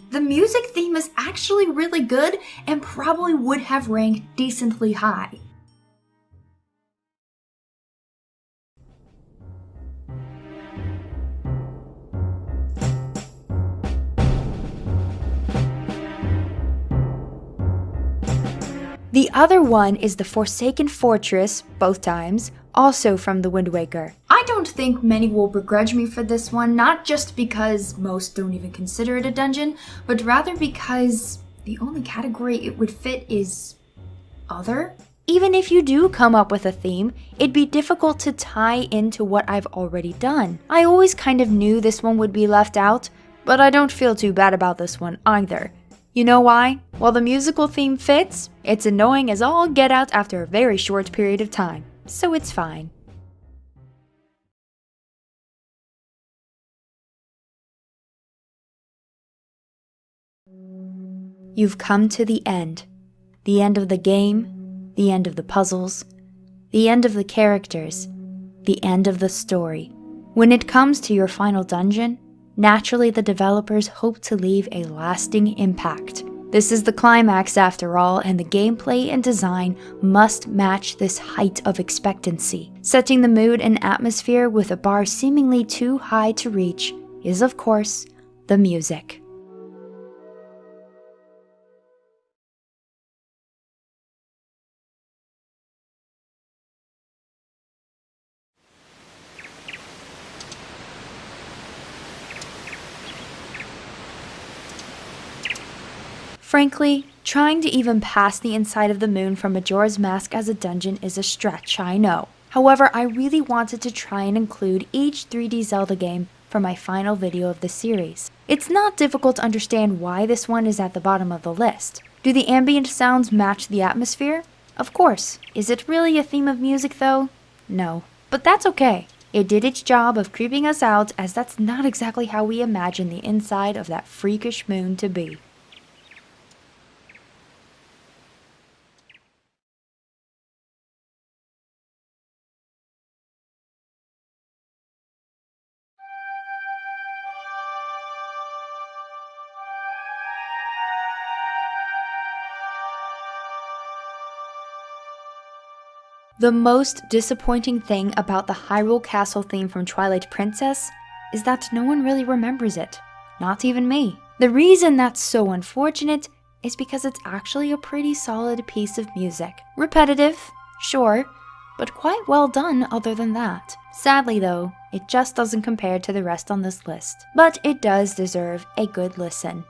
the music theme is actually really good and probably would have ranked decently high. The other one is the Forsaken Fortress, both times, also from the Wind Waker. I don't think many will begrudge me for this one, not just because most don't even consider it a dungeon, but rather because the only category it would fit is other. Even if you do come up with a theme, it'd be difficult to tie into what I've already done. I always kind of knew this one would be left out, but I don't feel too bad about this one either. You know why? While the musical theme fits, it's annoying as all get out after a very short period of time, so it's fine. You've come to the end of the game, the end of the puzzles, the end of the characters, the end of the story. When it comes to your final dungeon, naturally the developers hope to leave a lasting impact. This is the climax after all, and the gameplay and design must match this height of expectancy. Setting the mood and atmosphere with a bar seemingly too high to reach is, of course, the music. Frankly, trying to even pass the inside of the moon from Majora's Mask as a dungeon is a stretch, I know. However, I really wanted to try and include each 3D Zelda game for my final video of the series. It's not difficult to understand why this one is at the bottom of the list. Do the ambient sounds match the atmosphere? Of course. Is it really a theme of music though? No. But that's okay. It did its job of creeping us out, as that's not exactly how we imagine the inside of that freakish moon to be. The most disappointing thing about the Hyrule Castle theme from Twilight Princess is that no one really remembers it, not even me. The reason that's so unfortunate is because it's actually a pretty solid piece of music. Repetitive, sure, but quite well done other than that. Sadly though, it just doesn't compare to the rest on this list, but it does deserve a good listen.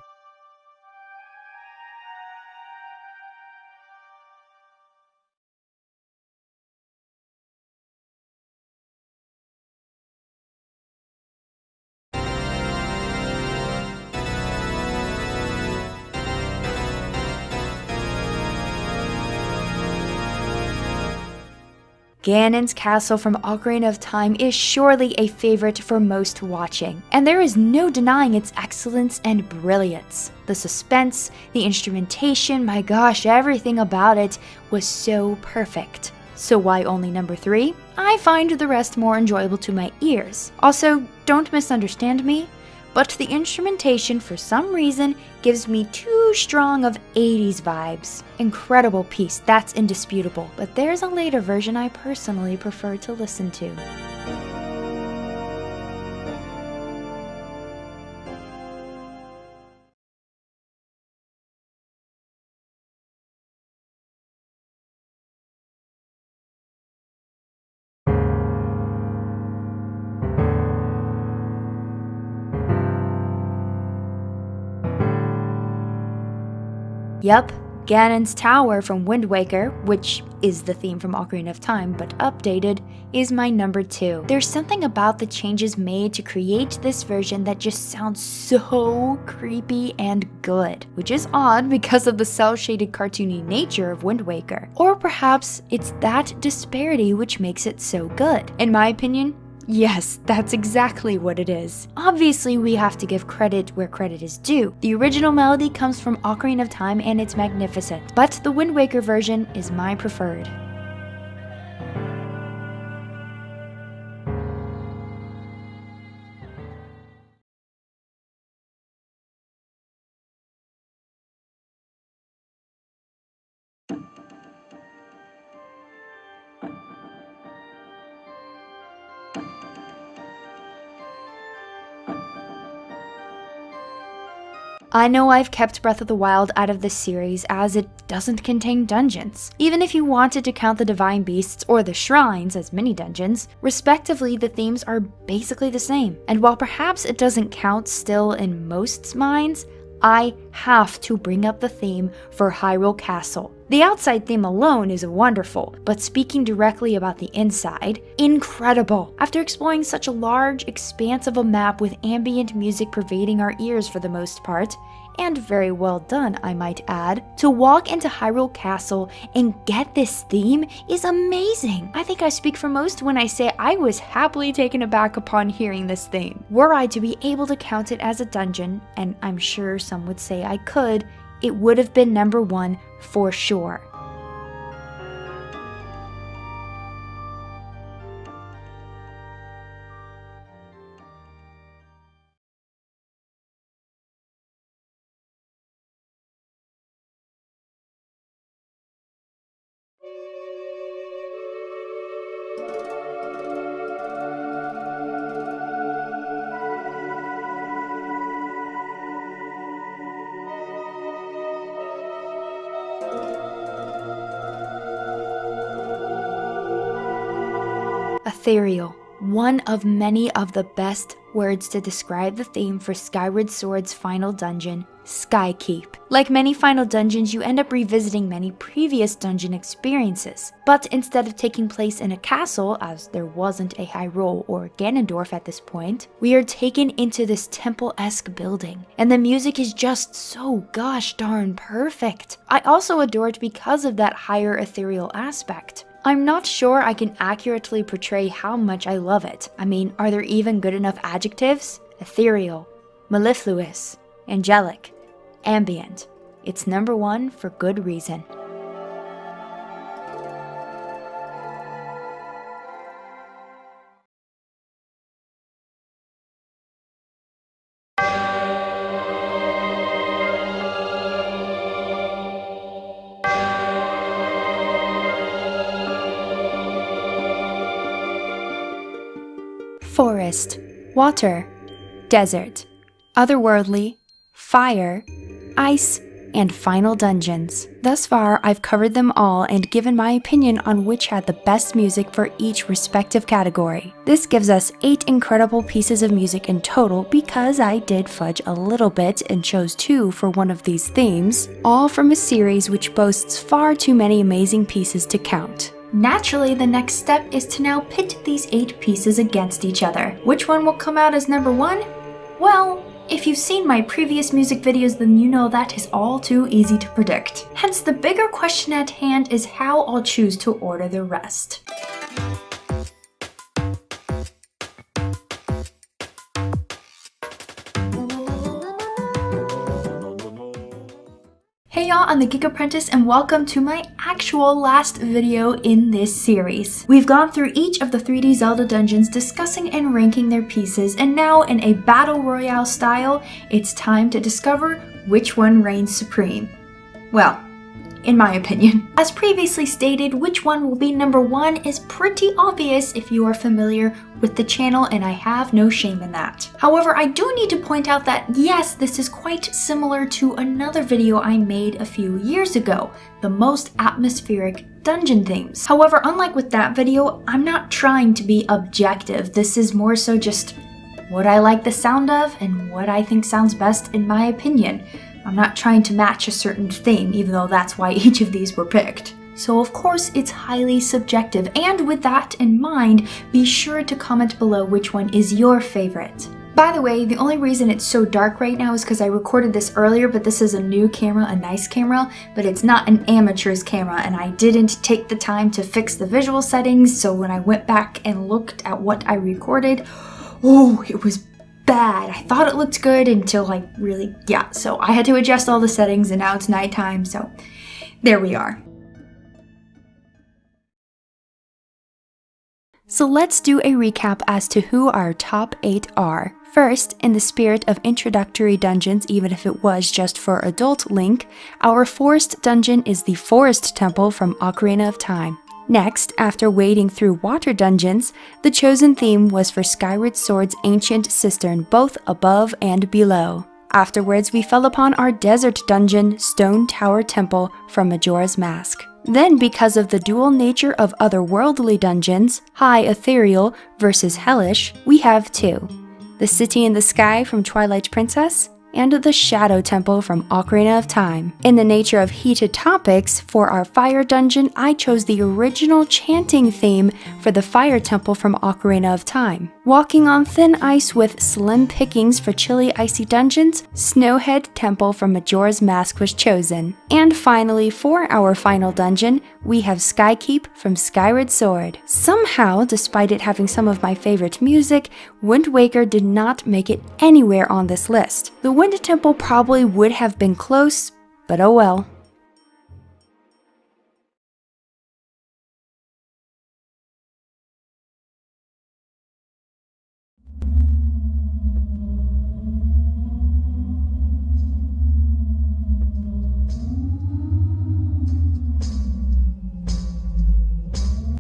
Ganon's castle from Ocarina of Time is surely a favorite for most watching, and there is no denying its excellence and brilliance. The suspense, the instrumentation, my gosh, everything about it was so perfect. So why only number 3? I find the rest more enjoyable to my ears. Also, don't misunderstand me, but the instrumentation for some reason gives me too strong of 80s vibes. Incredible piece, that's indisputable, but there's a later version I personally prefer to listen to. Yup, Ganon's Tower from Wind Waker, which is the theme from Ocarina of Time but updated, is my number 2. There's something about the changes made to create this version that just sounds so creepy and good, which is odd because of the cel-shaded cartoony nature of Wind Waker. Or perhaps it's that disparity which makes it so good. In my opinion, yes, that's exactly what it is. Obviously, we have to give credit where credit is due. The original melody comes from Ocarina of Time and it's magnificent, but the Wind Waker version is my preferred. I know I've kept Breath of the Wild out of this series as it doesn't contain dungeons. Even if you wanted to count the Divine Beasts or the Shrines as mini dungeons, respectively the themes are basically the same. And while perhaps it doesn't count still in most minds, I have to bring up the theme for Hyrule Castle. The outside theme alone is wonderful, but speaking directly about the inside, incredible. After exploring such a large expanse of a map with ambient music pervading our ears for the most part, and very well done I might add, to walk into Hyrule Castle and get this theme is amazing. I think I speak for most when I say I was happily taken aback upon hearing this theme. Were I to be able to count it as a dungeon, and I'm sure some would say I could, it would have been number 1 for sure. Ethereal, one of many of the best words to describe the theme for Skyward Sword's final dungeon, Skykeep. Like many final dungeons, you end up revisiting many previous dungeon experiences, but instead of taking place in a castle, as there wasn't a Hyrule or Ganondorf at this point, we are taken into this temple-esque building, and the music is just so gosh darn perfect. I also adore it because of that higher ethereal aspect. I'm not sure I can accurately portray how much I love it. I mean, are there even good enough adjectives? Ethereal, mellifluous, angelic, ambient. It's number 1 for good reason. Forest, water, desert, otherworldly, fire, ice, and final dungeons. Thus far, I've covered them all and given my opinion on which had the best music for each respective category. This gives us 8 incredible pieces of music in total because I did fudge a little bit and chose 2 for one of these themes, all from a series which boasts far too many amazing pieces to count. Naturally, the next step is to now pit these 8 pieces against each other. Which one will come out as number 1? Well, if you've seen my previous music videos, then you know that is all too easy to predict. Hence, the bigger question at hand is how I'll choose to order the rest. Hey y'all, I'm the Geek Apprentice and welcome to my actual last video in this series. We've gone through each of the 3D Zelda dungeons discussing and ranking their pieces, and now in a battle royale style, it's time to discover which one reigns supreme. Well, in my opinion. As previously stated, which one will be number 1 is pretty obvious if you are familiar with the channel, and I have no shame in that. However, I do need to point out that yes, this is quite similar to another video I made a few years ago, the most atmospheric dungeon themes. However, unlike with that video, I'm not trying to be objective. This is more so just what I like the sound of and what I think sounds best in my opinion. I'm not trying to match a certain theme, even though that's why each of these were picked. So of course it's highly subjective, and with that in mind, be sure to comment below which one is your favorite. By the way, the only reason it's so dark right now is because I recorded this earlier, but this is a new camera, a nice camera, but it's not an amateur's camera, and I didn't take the time to fix the visual settings, so when I went back and looked at what I recorded, oh, it was bad. I thought it looked good until so I had to adjust all the settings, and now it's nighttime, so there we are. So let's do a recap as to who our top 8 are. First, in the spirit of introductory dungeons, even if it was just for adult Link, our forest dungeon is the Forest Temple from Ocarina of Time. Next, after wading through water dungeons, the chosen theme was for Skyward Sword's Ancient Cistern, both above and below. Afterwards, we fell upon our desert dungeon, Stone Tower Temple from Majora's Mask. Then, because of the dual nature of otherworldly dungeons, high ethereal versus hellish, we have two. The City in the Sky from Twilight Princess, and the Shadow Temple from Ocarina of Time. In the nature of heated topics, for our fire dungeon, I chose the original chanting theme for the Fire Temple from Ocarina of Time. Walking on thin ice with slim pickings for chilly icy dungeons, Snowhead Temple from Majora's Mask was chosen. And finally, for our final dungeon, we have Skykeep from Skyward Sword. Somehow, despite it having some of my favorite music, Wind Waker did not make it anywhere on this list. The Wind Temple probably would have been close, but oh well.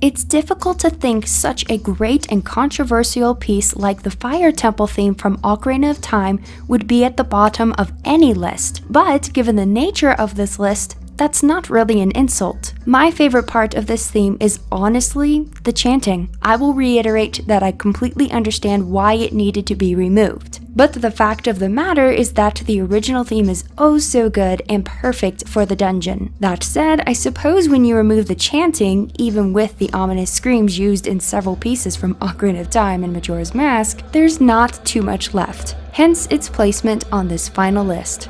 It's difficult to think such a great and controversial piece like the Fire Temple theme from Ocarina of Time would be at the bottom of any list, but given the nature of this list, that's not really an insult. My favorite part of this theme is honestly the chanting. I will reiterate that I completely understand why it needed to be removed. But the fact of the matter is that the original theme is oh so good and perfect for the dungeon. That said, I suppose when you remove the chanting, even with the ominous screams used in several pieces from Ocarina of Time and Majora's Mask, there's not too much left. Hence its placement on this final list.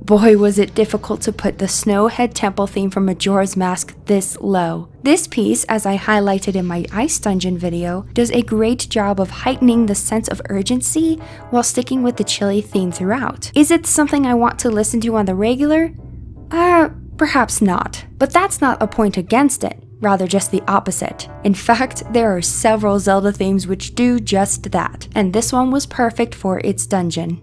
Boy, was it difficult to put the Snowhead Temple theme from Majora's Mask this low. This piece, as I highlighted in my Ice Dungeon video, does a great job of heightening the sense of urgency while sticking with the chilly theme throughout. Is it something I want to listen to on the regular? Perhaps not. But that's not a point against it. Rather just the opposite. In fact, there are several Zelda themes which do just that, and this one was perfect for its dungeon.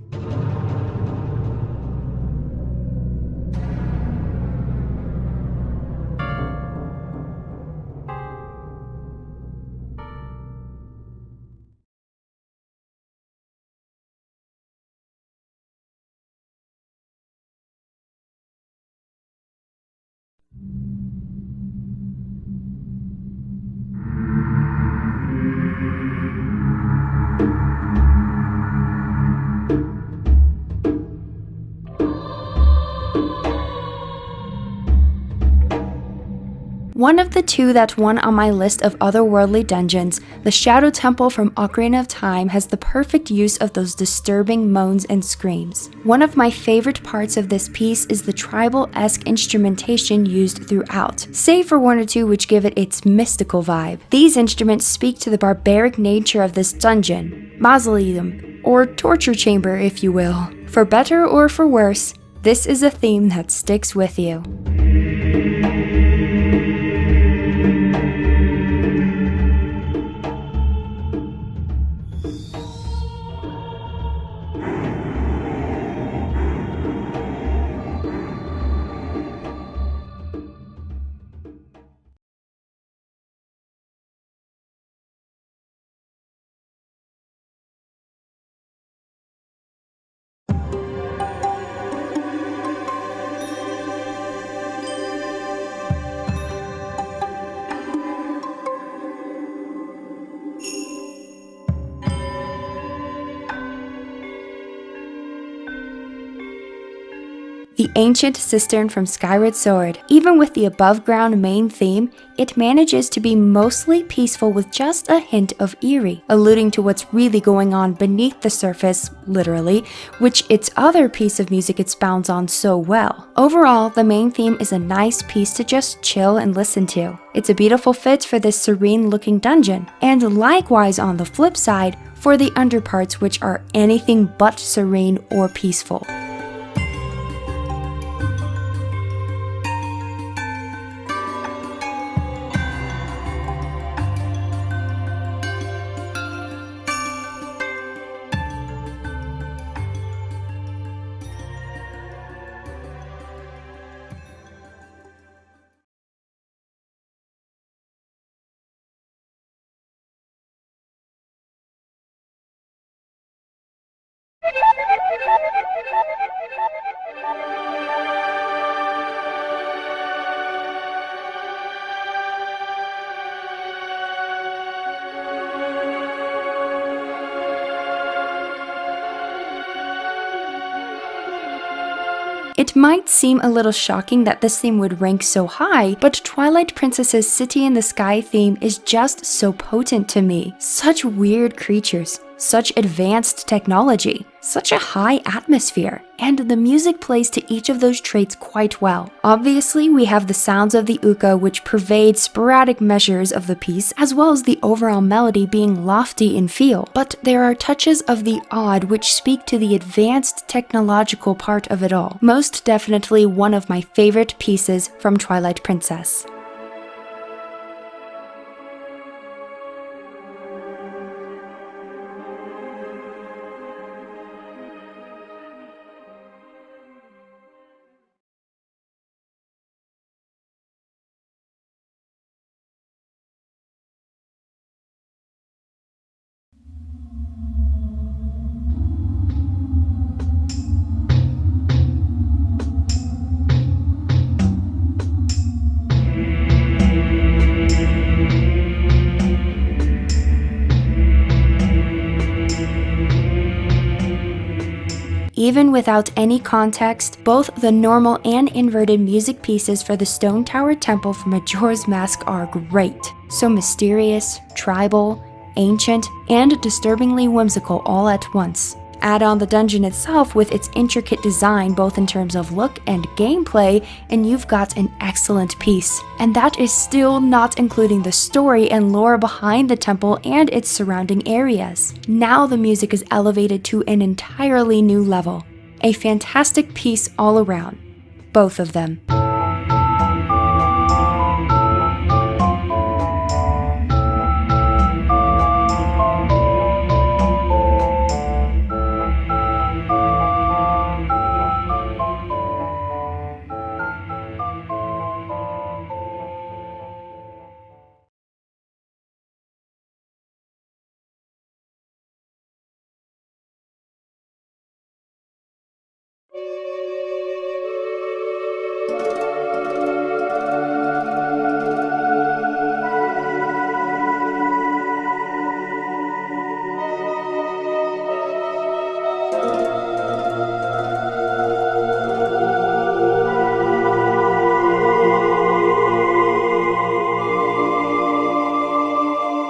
One of the two that won on my list of otherworldly dungeons, the Shadow Temple from Ocarina of Time has the perfect use of those disturbing moans and screams. One of my favorite parts of this piece is the tribal-esque instrumentation used throughout, save for one or two which give it its mystical vibe. These instruments speak to the barbaric nature of this dungeon, mausoleum, or torture chamber if you will. For better or for worse, this is a theme that sticks with you. The ancient cistern from Skyward Sword. Even with the above-ground main theme, it manages to be mostly peaceful with just a hint of eerie, alluding to what's really going on beneath the surface, literally, which its other piece of music expounds on so well. Overall, the main theme is a nice piece to just chill and listen to. It's a beautiful fit for this serene-looking dungeon, and likewise on the flip side, for the underparts which are anything but serene or peaceful. It might seem a little shocking that this theme would rank so high, but Twilight Princess's City in the Sky theme is just so potent to me. Such weird creatures, such advanced technology, such a high atmosphere, and the music plays to each of those traits quite well. Obviously, we have the sounds of the uka which pervade sporadic measures of the piece, as well as the overall melody being lofty in feel, but there are touches of the odd which speak to the advanced technological part of it all. Most definitely one of my favorite pieces from Twilight Princess. Even without any context, both the normal and inverted music pieces for the Stone Tower Temple from Majora's Mask are great. So mysterious, tribal, ancient, and disturbingly whimsical all at once. Add on the dungeon itself with its intricate design both in terms of look and gameplay, and you've got an excellent piece. And that is still not including the story and lore behind the temple and its surrounding areas. Now the music is elevated to an entirely new level. A fantastic piece all around. Both of them.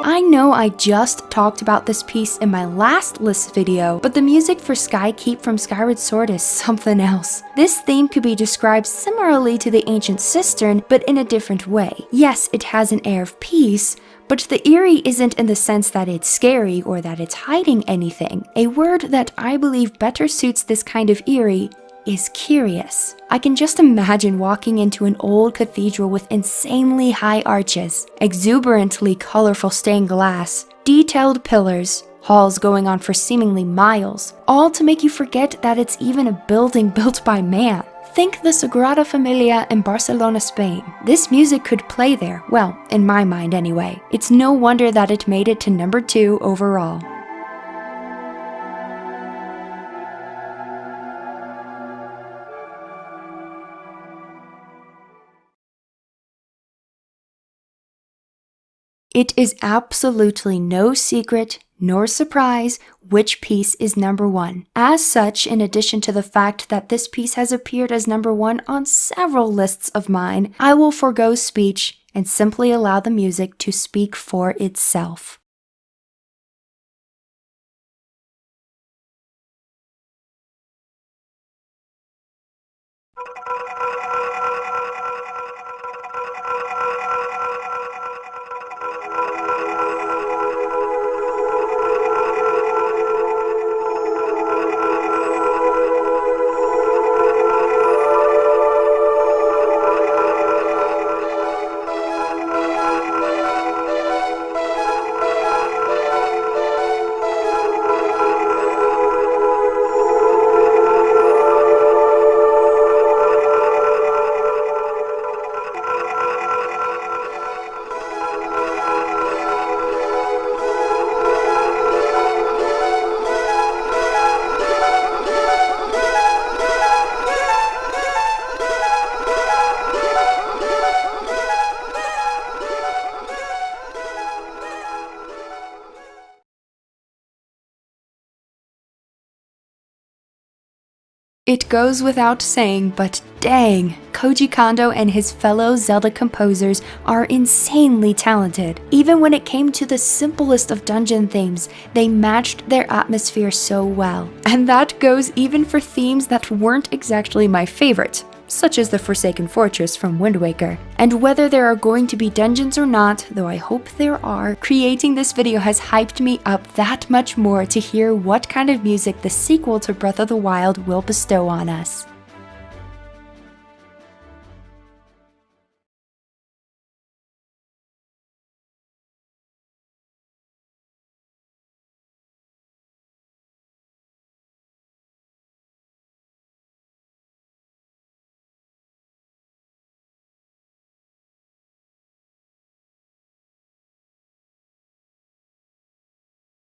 I know I just talked about this piece in my last list video, but the music for Sky Keep from Skyward Sword is something else. This theme could be described similarly to the Ancient Cistern, but in a different way. Yes, it has an air of peace, but the eerie isn't in the sense that it's scary or that it's hiding anything. A word that I believe better suits this kind of eerie is curious. I can just imagine walking into an old cathedral with insanely high arches, exuberantly colorful stained glass, detailed pillars, halls going on for seemingly miles, all to make you forget that it's even a building built by man. Think the Sagrada Familia in Barcelona, Spain. This music could play there, well, in my mind anyway. It's no wonder that it made it to number 2 overall. It is absolutely no secret, nor surprise which piece is number 1. As such, in addition to the fact that this piece has appeared as number 1 on several lists of mine, I will forego speech and simply allow the music to speak for itself. It goes without saying, but dang, Koji Kondo and his fellow Zelda composers are insanely talented. Even when it came to the simplest of dungeon themes, they matched their atmosphere so well. And that goes even for themes that weren't exactly my favorite, such as the Forsaken Fortress from Wind Waker. And whether there are going to be dungeons or not, though I hope there are, creating this video has hyped me up that much more to hear what kind of music the sequel to Breath of the Wild will bestow on us.